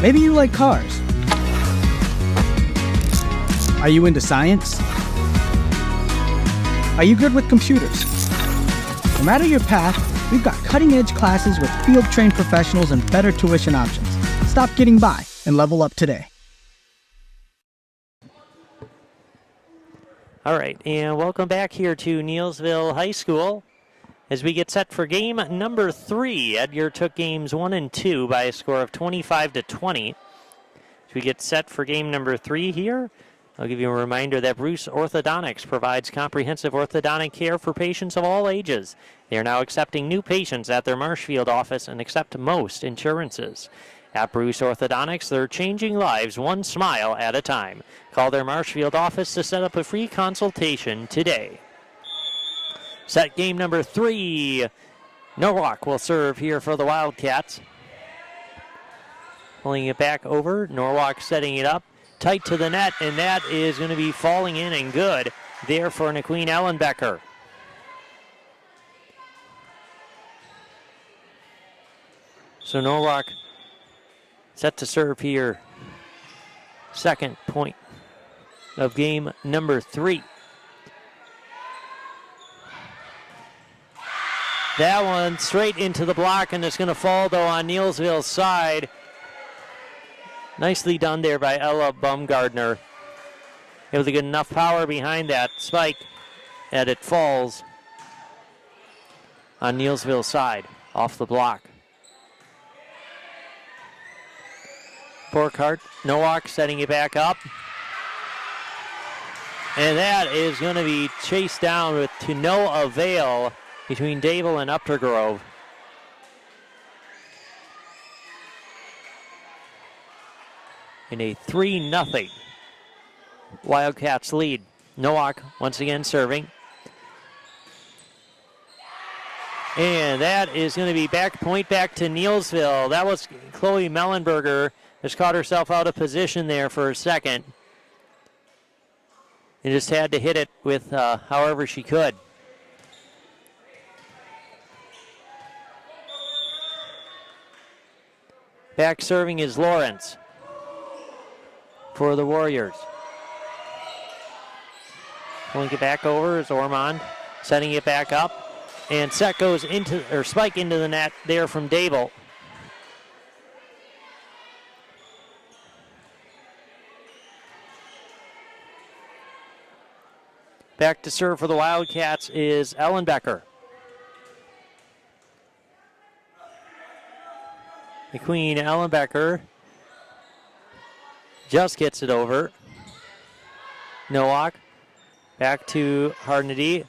Maybe you like cars. Are you into science? Are you good with computers? No matter your path, we've got cutting-edge classes with field-trained professionals and better tuition options. Stop getting by and level up today. All right, and welcome back here to Neillsville High School as we get set for game number 3. Edgar took games 1 and 2 by a score of 25-20. As we get set for game number 3 here, I'll give you a reminder that Bruce Orthodontics provides comprehensive orthodontic care for patients of all ages. They are now accepting new patients at their Marshfield office and accept most insurances. At Bruce Orthodontics, they're changing lives one smile at a time. Call their Marshfield office to set up a free consultation today. Set game number 3. Norwalk will serve here for the Wildcats. Pulling it back over, Norwalk setting it up tight to the net, and that is going to be falling in and good there for Naqueen Ellenbecker. So Norwalk set to serve here. Second point of game number 3. That one straight into the block, and it's going to fall, though, on Neillsville's side. Nicely done there by Ella Baumgardner. Able to get enough power behind that spike that it falls on Neillsville's side, off the block. Porkart, Nowak setting it back up. And that is going to be chased down to no avail between Dable and Uptergrove. In a 3-0 Wildcats lead. Nowak once again serving. And that is going to be point back to Neillsville. That was Chloe Mellenberger. Just caught herself out of position there for a second. And just had to hit it with however she could. Back serving is Lawrence for the Warriors. Pulling it back over is Ormond, setting it back up. And set goes spike into the net there from Dable. Back to serve for the Wildcats is Ellenbecker. The Queen Ellenbecker just gets it over. Nowak back to Hardnedy.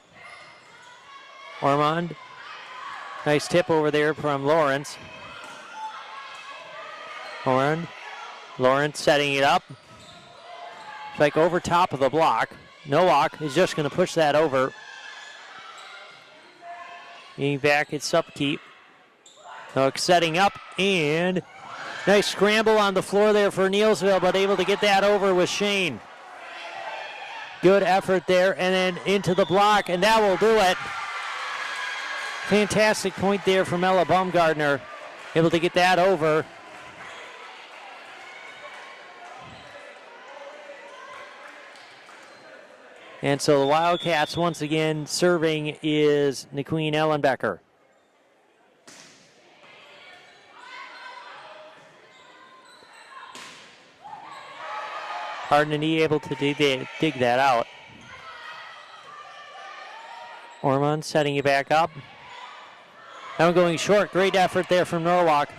Ormond. Nice tip over there from Lawrence. Lawrence setting it up. Like over top of the block. Nowak is just going to push that over. Getting back, it's Upkeep. Nowak setting up, and nice scramble on the floor there for Neillsville, but able to get that over with Shane. Good effort there, and then into the block, and that will do it. Fantastic point there from Ella Baumgartner. Able to get that over. And so the Wildcats once again serving is Queen Ellenbecker. Hardnedy able to dig that out. Ormond setting it back up. Now going short. Great effort there from Norwalk.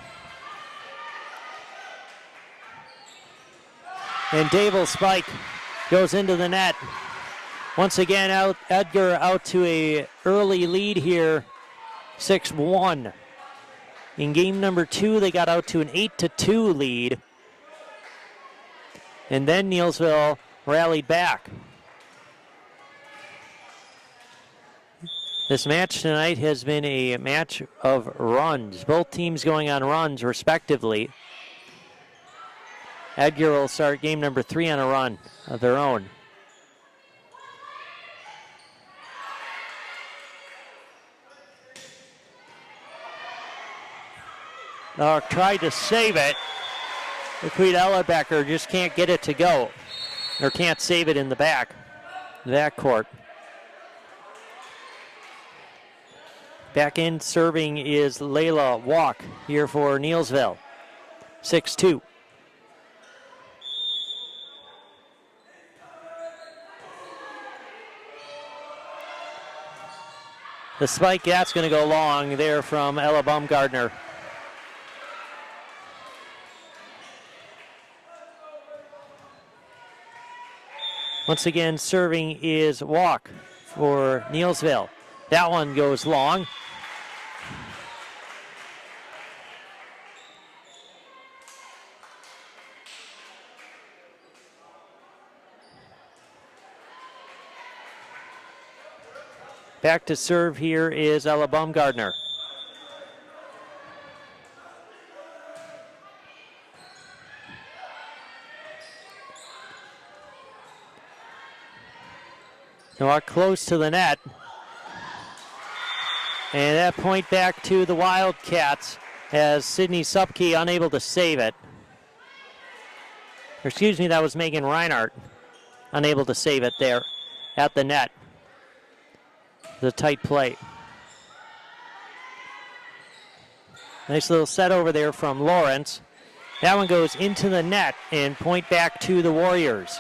And Dable spike goes into the net. Once again, Edgar out to a early lead here, 6-1. In game number 2, they got out to an 8-2 lead. And then Neillsville rallied back. This match tonight has been a match of runs. Both teams going on runs, respectively. Edgar will start game number 3 on a run of their own. Tried to save it. Queen Ellenbecker just can't get it to go, or can't save it in the back court. Back in serving is Layla Walk here for Neillsville. 6-2. The spike, that's going to go long there from Ella Baumgartner. Once again, serving is Walk for Neillsville. That one goes long. Back to serve here is Ella Baumgartner. Nowak close to the net. And that point back to the Wildcats as Sydney Supke unable to save it. Or excuse me, that was Megan Reinhardt. Unable to save it there at the net. The tight play. Nice little set over there from Lawrence. That one goes into the net and point back to the Warriors.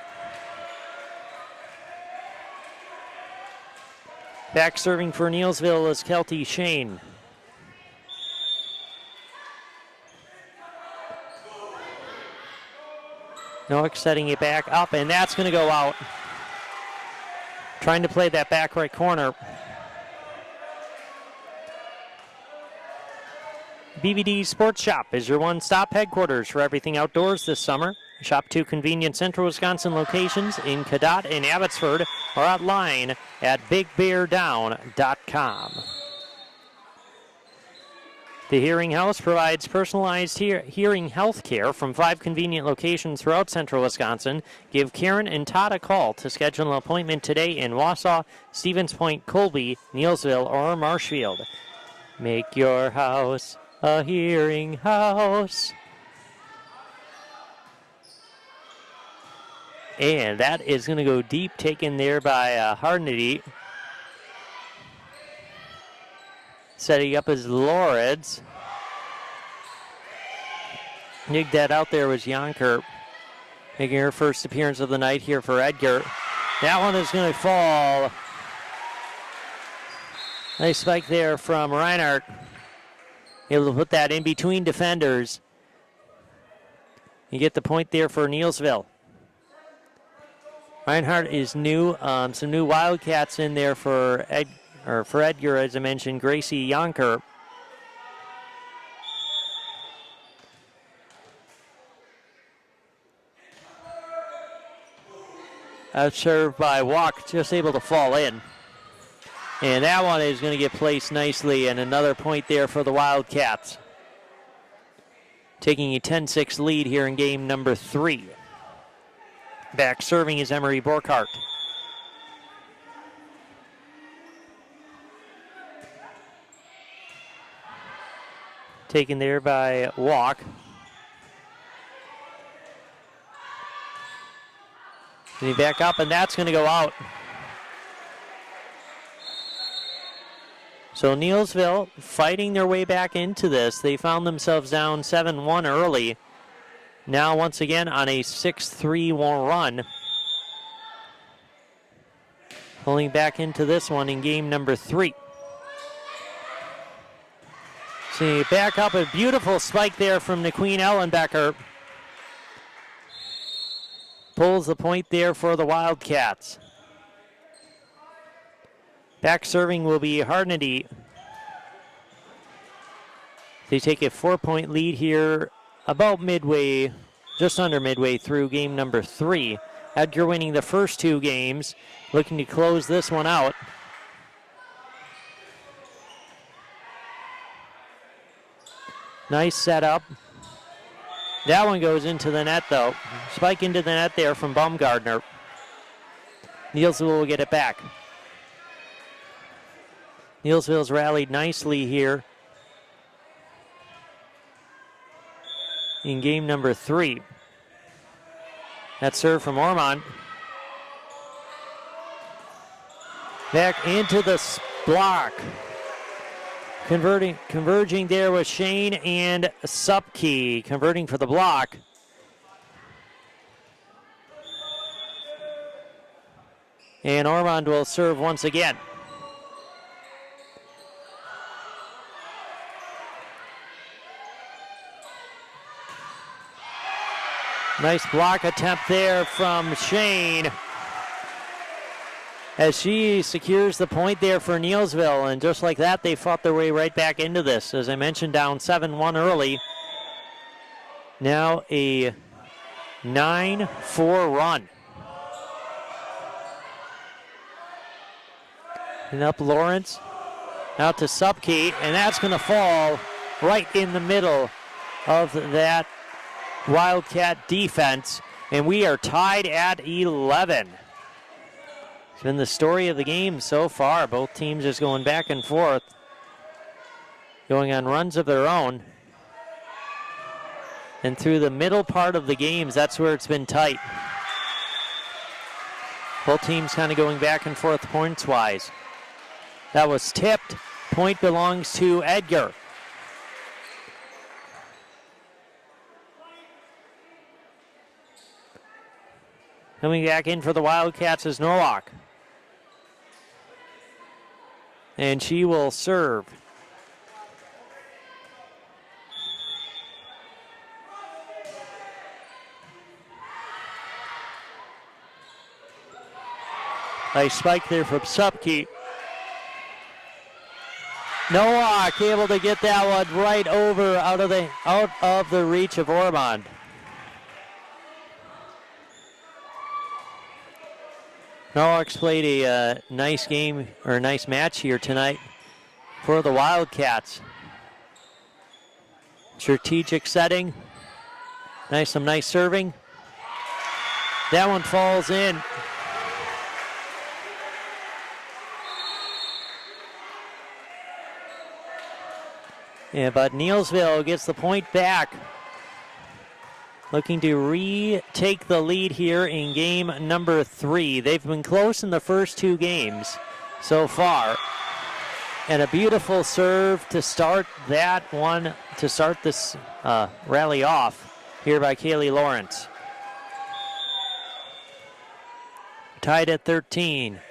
Back serving for Neillsville is Kelty Shane. Nork setting it back up, and that's going to go out. Trying to play that back right corner. BVD Sports Shop is your one-stop headquarters for everything outdoors this summer. Shop 2 convenient Central Wisconsin locations in Cadott and Abbotsford or online at bigbeardown.com. The Hearing House provides personalized hearing health care from 5 convenient locations throughout Central Wisconsin. Give Karen and Todd a call to schedule an appointment today in Wausau, Stevens Point, Colby, Neillsville, or Marshfield. Make your house a hearing house. And that is going to go deep, taken there by Harnedy. Setting up as Loritz. Nigged that out there was Jonker. Making her first appearance of the night here for Edgar. That one is going to fall. Nice spike there from Reinhardt. Able to put that in between defenders. You get the point there for Neillsville. Reinhardt is new. Some new Wildcats in there for Edgar, as I mentioned, Gracie Jonker. Outserved by Walk, just able to fall in. And that one is going to get placed nicely, and another point there for the Wildcats. Taking a 10-6 lead here in game number 3. Back serving is Emery Borkhardt. Taken there by Walk. And he back up, and that's going to go out. So Neillsville fighting their way back into this. They found themselves down 7-1 early. Now once again on a 6-3 run. Pulling back into this one in game number 3. See, back up, a beautiful spike there from the Queen Ellenbecker. Pulls the point there for the Wildcats. Back serving will be Harnedy. They take a 4-point lead here about midway, just under midway through game number 3. Edgar winning the first 2 games, looking to close this one out. Nice setup. That one goes into the net, though. Spike into the net there from Baumgartner. Neillsville will get it back. Neillsville's rallied nicely here in game number 3. That serve from Ormond. Back into the block. Converging there with Shane and Supke. Converting for the block. And Ormond will serve once again. Nice block attempt there from Shane as she secures the point there for Neillsville. And just like that, they fought their way right back into this. As I mentioned, down 7-1 early. Now a 9-4 run. And up Lawrence, out to Supke, and that's going to fall right in the middle of that Wildcat defense, and we are tied at 11. It's been the story of the game so far. Both teams just going back and forth, going on runs of their own. And through the middle part of the games, that's where it's been tight. Both teams kind of going back and forth points-wise. That was tipped. Point belongs to Edgar. Coming back in for the Wildcats is Norwalk. And she will serve. Nice spike there from Supke. Nowak able to get that one right over out of the reach of Ormond. Nowak's played a nice game or a nice match here tonight for the Wildcats. Strategic setting. Some nice serving. That one falls in. Yeah, but Neillsville gets the point back. Looking to retake the lead here in game number 3. They've been close in the first 2 games so far. And a beautiful serve to start that one, to start this rally off here by Kaylee Lawrence. Tied at 13.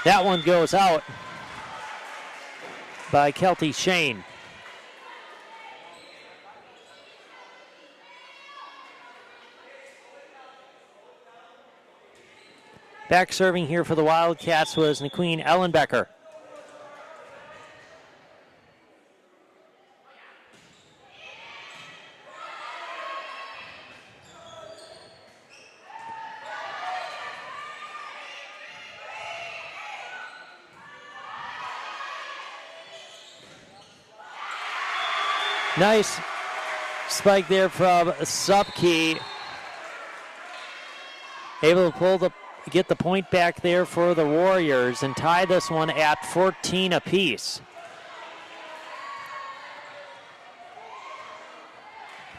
That one goes out by Kelty Shane. Back serving here for the Wildcats was Naqueen Ellenbecker. Nice spike there from Supke. Able to get the point back there for the Warriors and tie this one at 14 apiece.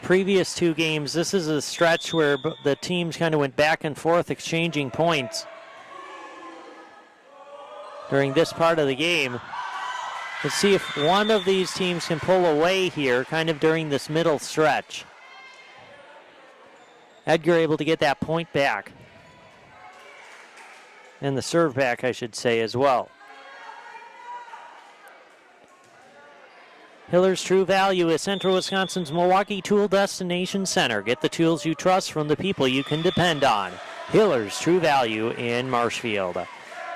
Previous 2 games, this is a stretch where the teams kind of went back and forth exchanging points during this part of the game. Let's see if one of these teams can pull away here kind of during this middle stretch. Edgar able to get that point back. And the serve back, I should say, as well. Hiller's True Value is Central Wisconsin's Milwaukee Tool Destination Center. Get the tools you trust from the people you can depend on. Hiller's True Value in Marshfield.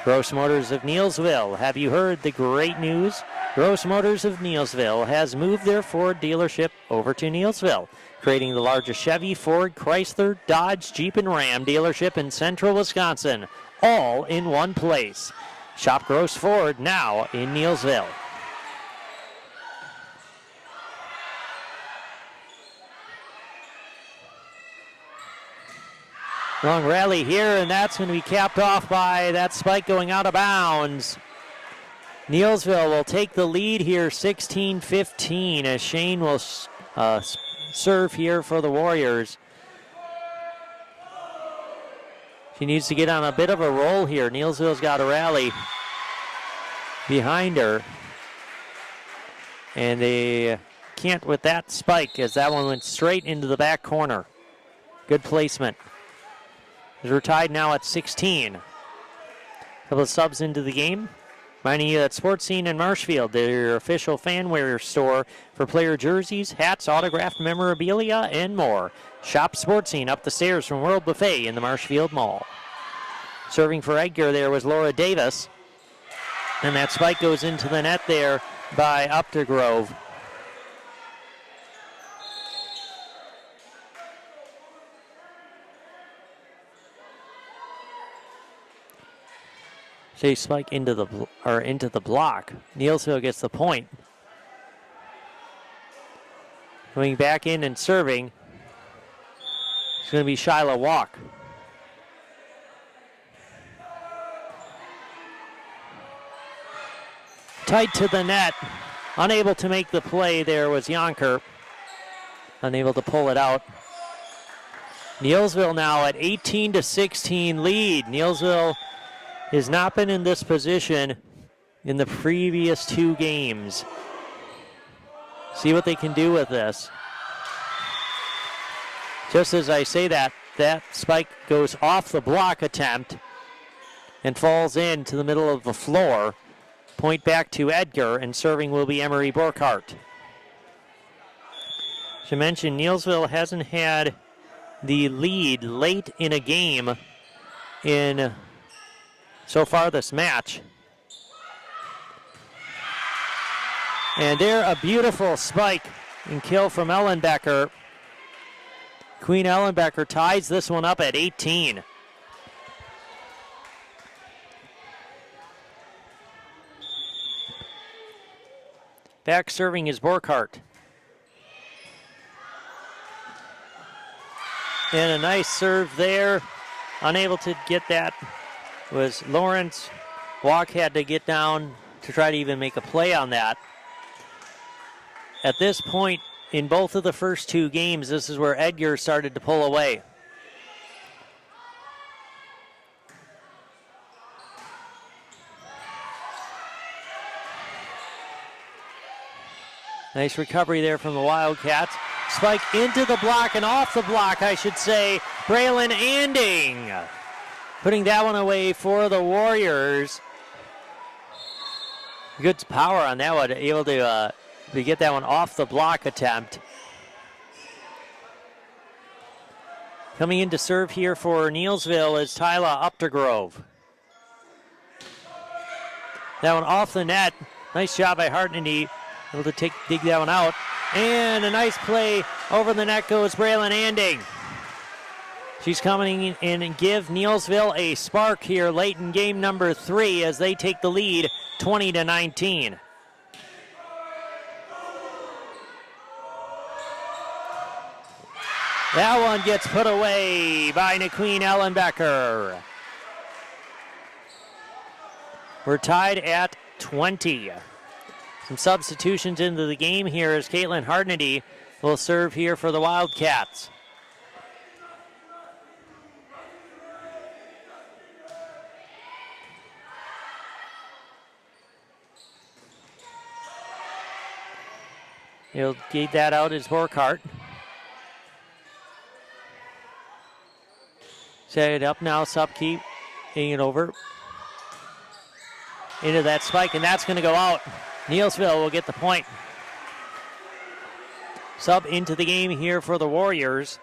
Gross Motors of Neillsville. Have you heard the great news? Gross Motors of Neillsville has moved their Ford dealership over to Neillsville, creating the largest Chevy, Ford, Chrysler, Dodge, Jeep, and Ram dealership in central Wisconsin, all in one place. Shop Gross Ford now in Neillsville. Long rally here, and that's going to be capped off by that spike going out of bounds. Neillsville will take the lead here, 16-15, as Shane will serve here for the Warriors. She needs to get on a bit of a roll here. Neillsville's got a rally behind her. And they can't with that spike, as that one went straight into the back corner. Good placement. We're tied now at 16. A couple of subs into the game. Reminding you that Sports Scene in Marshfield, their official fanwear store for player jerseys, hats, autographed memorabilia, and more. Shop Sports Scene up the stairs from World Buffet in the Marshfield Mall. Serving for Edgar there was Laura Davis. And that spike goes into the net there by Updergrove. They spike into the block. Neillsville gets the point. Going back in and serving. It's going to be Shyla Walk. Tight to the net. Unable to make the play there was Yonker. Unable to pull it out. Neillsville now at 18-16 lead. Neillsville has not been in this position in the previous 2 games. See what they can do with this. Just as I say that, that spike goes off the block attempt and falls into the middle of the floor. Point back to Edgar, and serving will be Emery Burkhart. Should mention Neillsville hasn't had the lead late in a game in so far this match. And there, a beautiful spike and kill from Ellenbecker. Queen Ellenbecker ties this one up at 18. Back serving is Borkhardt. And a nice serve there. Unable to get that was Lawrence. Walk had to get down to try to even make a play on that. At this point in both of the first two games, this is where Edgar started to pull away. Nice recovery there from the Wildcats. Spike into the block and off the block, I should say. Braylon Anding putting that one away for the Warriors. Good power on that one, able to get that one off the block attempt. Coming in to serve here for Neillsville is Tyler Uptergrove. That one off the net. Nice job by Hartnedy, able to dig that one out. And a nice play over the net goes Braylon Anding. She's coming in and give Neillsville a spark here late in game number 3 as they take the lead 20-19. That one gets put away by Queen Ellenbecker. We're tied at 20. Some substitutions into the game here as Caitlin Hartnedy will serve here for the Wildcats. He'll get that out as Borkhardt. Set it up now, Supke, hitting it over. Into that spike, and that's going to go out. Neillsville will get the point. Sub into the game here for the Warriors.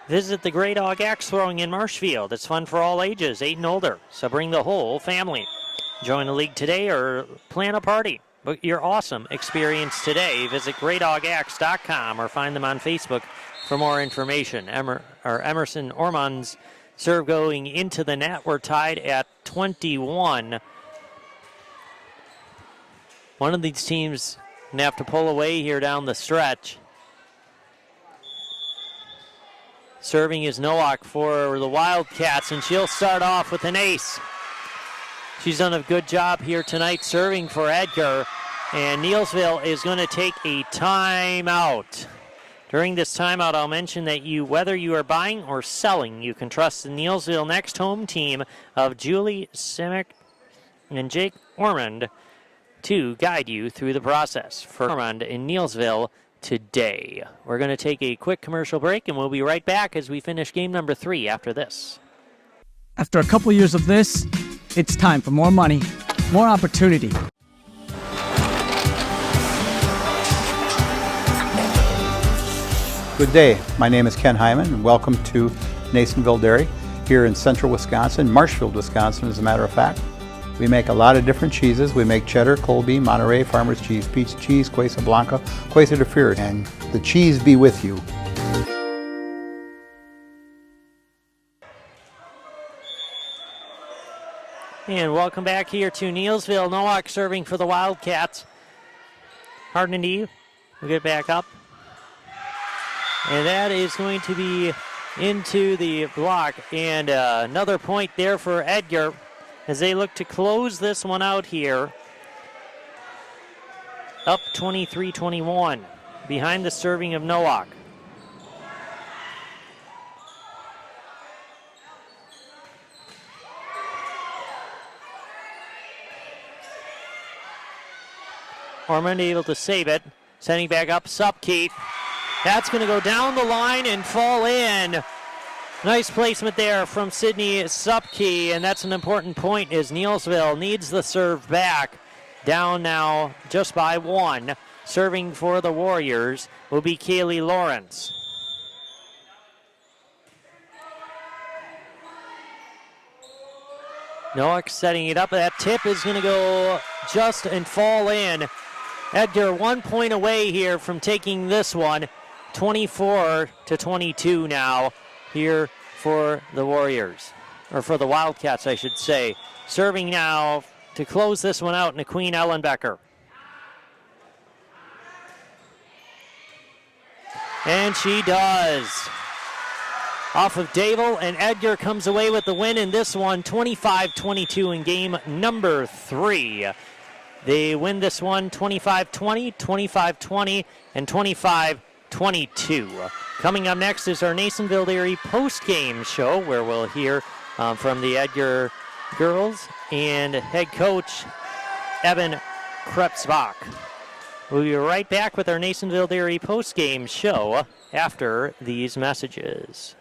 Visit the Grey Dog Axe Throwing in Marshfield. It's fun for all ages, 8 and older, so bring the whole family. Join the league today or plan a party. Book your awesome experience today. Visit greydogaxe.com or find them on Facebook for more information. Emerson Ormond's serve going into the net. We're tied at 21. One of these teams going to have to pull away here down the stretch. Serving is Nowak for the Wildcats, and she'll start off with an ace. She's done a good job here tonight serving for Edgar, and Neillsville is going to take a timeout. During this timeout, I'll mention that whether you are buying or selling, you can trust the Neillsville Next home team of Julie Simic and Jake Ormond to guide you through the process. For Ormond in Neillsville today. We're going to take a quick commercial break, and we'll be right back as we finish game number 3 after this. After a couple years of this, it's time for more money, more opportunity. Good day. My name is Ken Hyman, and welcome to Neillsville Dairy here in central Wisconsin, Marshfield, Wisconsin, as a matter of fact. We make a lot of different cheeses. We make cheddar, Colby, Monterey, Farmer's Cheese, Pizza Cheese, Quesa Blanca, Quesa de Fure, and the cheese be with you. And welcome back here to Neillsville. Nowak serving for the Wildcats. Hartnedy will get back up. And that is going to be into the block. And another point there for Edgar as they look to close this one out here. Up 23-21 behind the serving of Nowak. Ormond able to save it. Sending back up Supke. That's going to go down the line and fall in. Nice placement there from Sydney Supke, and that's an important point as Neillsville needs the serve back. Down now just by 1. Serving for the Warriors will be Kaylee Lawrence. Noack setting it up. That tip is going to go just and fall in. Edgar 1 point away here from taking this one. 24-22 now here for the Warriors. Or for the Wildcats, I should say. Serving now to close this one out, Queen Ellenbecker. And she does. Off of Dable, and Edgar comes away with the win in this one, 25-22 in game number 3. They win this one 25-20, 25-20, and 25-22. Coming up next is our Neillsville Dairy post-game show, where we'll hear from the Edgar girls and head coach Evan Krebsbach. We'll be right back with our Neillsville Dairy post-game show after these messages.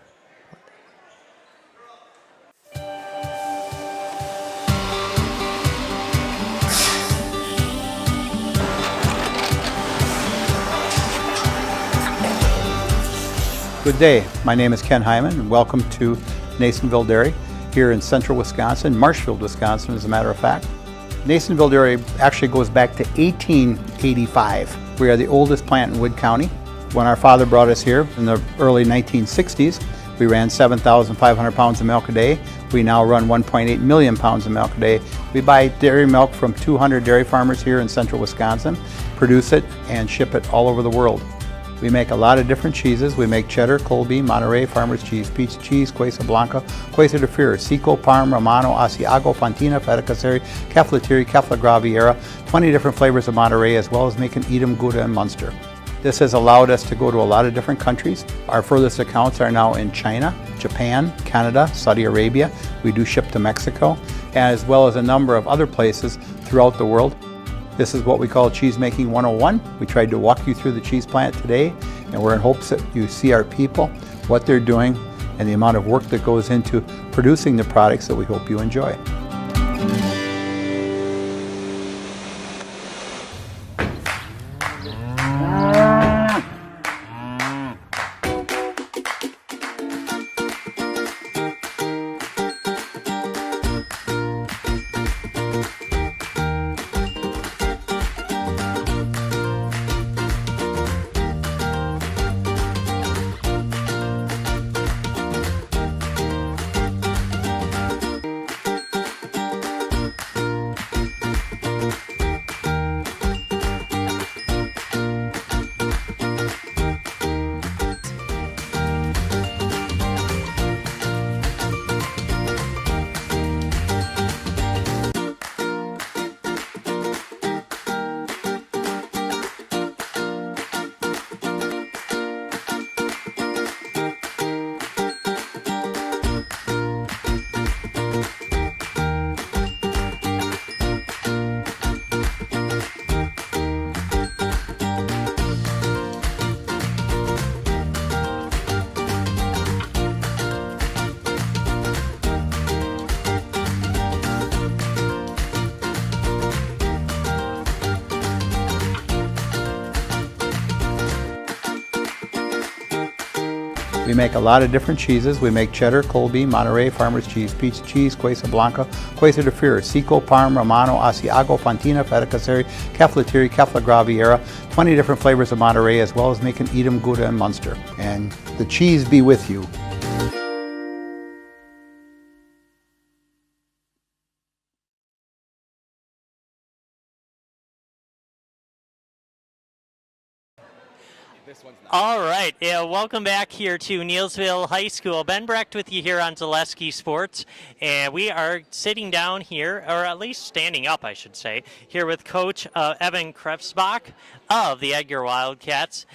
Good day. My name is Ken Hyman, and welcome to Neillsville Dairy here in central Wisconsin, Marshfield, Wisconsin, as a matter of fact. Neillsville Dairy actually goes back to 1885. We are the oldest plant in Wood County. When our father brought us here in the early 1960s, we ran 7,500 pounds of milk a day. We now run 1.8 million pounds of milk a day. We buy dairy milk from 200 dairy farmers here in central Wisconsin, produce it, and ship it all over the world. We make a lot of different cheeses. We make cheddar, Colby, Monterey, Farmer's Cheese, Peach Cheese, Quesa Blanca, Quesa de Fure, Seco, Parm, Romano, Asiago, Fontina, Feta Caseri, Caflatiri, Cafla Graviera, 20 different flavors of Monterey, as well as making Edam, Gouda, and Munster. This has allowed us to go to a lot of different countries. Our furthest accounts are now in China, Japan, Canada, Saudi Arabia. We do ship to Mexico, as well as a number of other places throughout the world. This is what we call Cheese Making 101. We tried to walk you through the cheese plant today, and we're in hopes that you see our people, what they're doing, and the amount of work that goes into producing the products that we hope you enjoy. We make a lot of different cheeses. We make cheddar, Colby, Monterey, Farmer's Cheese, Peach Cheese, Quesa Blanca, Quesa de Fure, Seco, Parm, Romano, Asiago, Fontina, Feta Caseri, Caflatiri, Cafla Graviera, 20 different flavors of Monterey, as well as making Edam, Gouda, and Munster. And the cheese be with you. All right, welcome back here to Neillsville High School. Ben Brecht with you here on Zaleski Sports, and we are sitting down here, or at least standing up, I should say, here with Coach Evan Krebsbach of the Edgar Wildcats.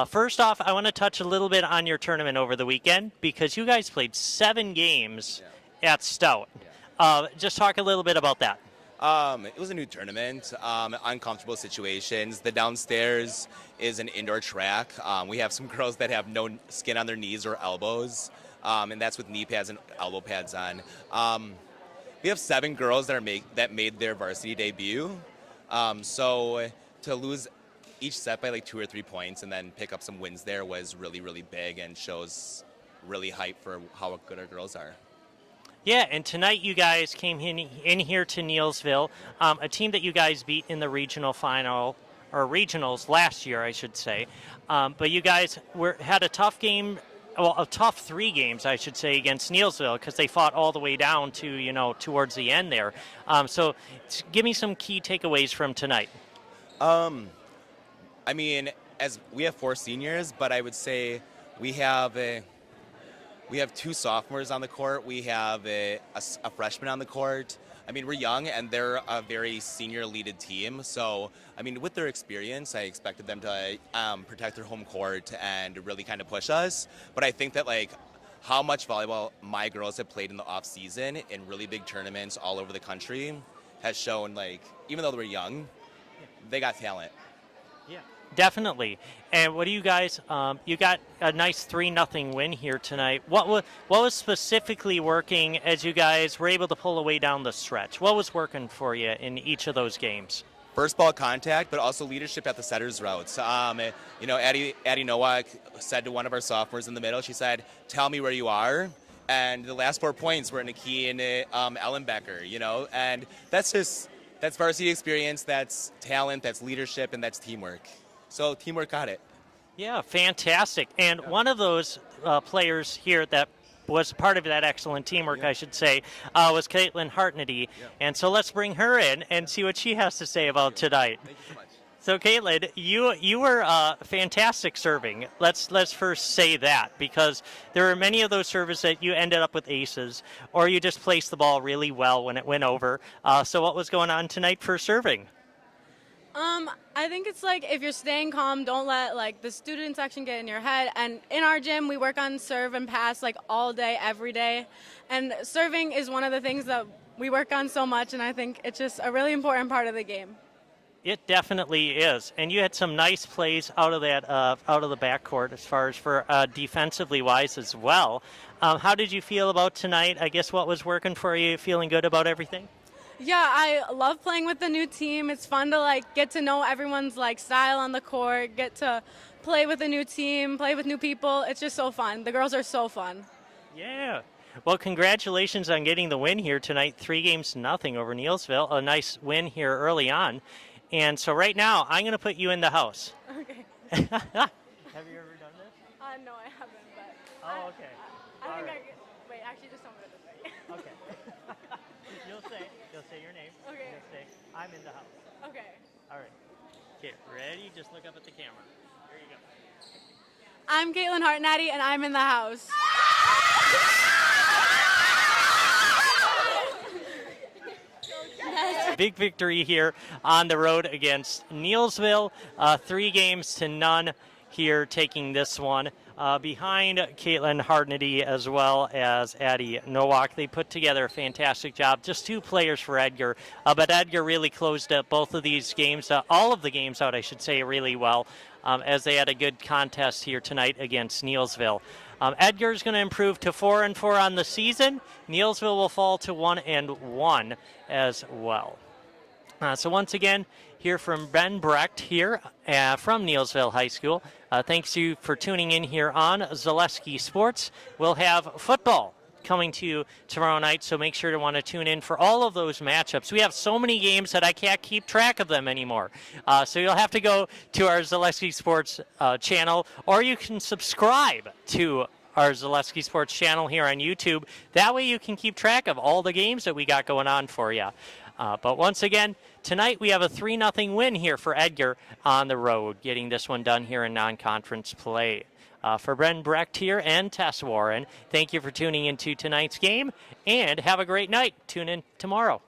First off, I want to touch a little bit on your tournament over the weekend, because you guys played 7 games at Stout. Just talk a little bit about that. It was a new tournament, uncomfortable situations. The downstairs is an indoor track. We have some girls that have no skin on their knees or elbows, and that's with knee pads and elbow pads on. We have 7 girls that made their varsity debut. So to lose each set by like 2 or 3 points and then pick up some wins there was really, really big and shows really hype for how good our girls are. Yeah, and tonight you guys came in here to Neillsville, a team that you guys beat in the regional final, or regionals last year, I should say. But you guys had a tough game, well, a tough 3 games, I should say, against Neillsville because they fought all the way down to, towards the end there. So give me some key takeaways from tonight. I mean, as we have 4 seniors, but I would say we have 2 sophomores on the court. We have a freshman on the court. I mean, we're young, and they're a very senior-leaded team. So, I mean, with their experience, I expected them to protect their home court and really kind of push us. But I think that, like, how much volleyball my girls have played in the off-season in really big tournaments all over the country has shown, like, even though they were young, they got talent. Yeah, definitely. And what do you guys? You got a nice 3-0 win here tonight. What was specifically working as you guys were able to pull away down the stretch? What was working for you in each of those games? First ball contact, but also leadership at the setter's routes. Addie Nowak said to one of our sophomores in the middle, she said, "Tell me where you are." And the last 4 points were Nikki and Ellenbecker, and that's varsity experience, that's talent, that's leadership, and that's teamwork. So teamwork got it. Yeah, fantastic. And one of those players here that was part of that excellent teamwork, I should say, was Caitlin Hartnedy. Yeah. And so let's bring her in and see what she has to say about tonight. Thank you so much. So Caitlin, you were fantastic serving. Let's first say that, because there are many of those serves that you ended up with aces, or you just placed the ball really well when it went over. So what was going on tonight for serving? I think it's like if you're staying calm, don't let like the student section get in your head. And in our gym, we work on serve and pass like all day, every day. And serving is one of the things that we work on so much, and I think it's just a really important part of the game. It definitely is, and you had some nice plays out of that, out of the backcourt as far as for defensively wise as well. How did you feel about tonight? I guess what was working for you? Feeling good about everything? Yeah, I love playing with the new team. It's fun to like get to know everyone's like style on the court, get to play with a new team, play with new people. It's just so fun. The girls are so fun. Yeah. Well, congratulations on getting the win here tonight, 3-0 over Neillsville. A nice win here early on. And so right now, I'm going to put you in the house. Okay. Have you ever done this? No, I haven't, but... Oh, okay. I think I could... Wait, actually, just tell me what to say. Okay. You'll say your name. Okay. You'll say, I'm in the house. Okay. All right. Okay, ready? Just look up at the camera. Here you go. I'm Caitlin Hartnedy, and I'm in the house. Big victory here on the road against Neillsville. 3-0 here taking this one. Behind Caitlin Hartnedy as well as Addie Nowak. They put together a fantastic job. Just 2 players for Edgar. But Edgar really closed up both of these games, all of the games out, I should say, really well, as they had a good contest here tonight against Neillsville. Edgar is going to improve to 4-4 on the season. Neillsville will fall to 1-1 as well. So once again, here from Ben Brecht here from Neillsville High School. Thanks you for tuning in here on Zaleski Sports. We'll have football coming to you tomorrow night, so make sure to want to tune in for all of those matchups. We have so many games that I can't keep track of them anymore. So you'll have to go to our Zaleski Sports channel, or you can subscribe to our Zaleski Sports channel here on YouTube. That way you can keep track of all the games that we got going on for you. But once again, tonight we have a 3-0 win here for Edgar on the road, getting this one done here in non-conference play. For Ben Brecht here and Tess Warren, thank you for tuning into tonight's game, and have a great night. Tune in tomorrow.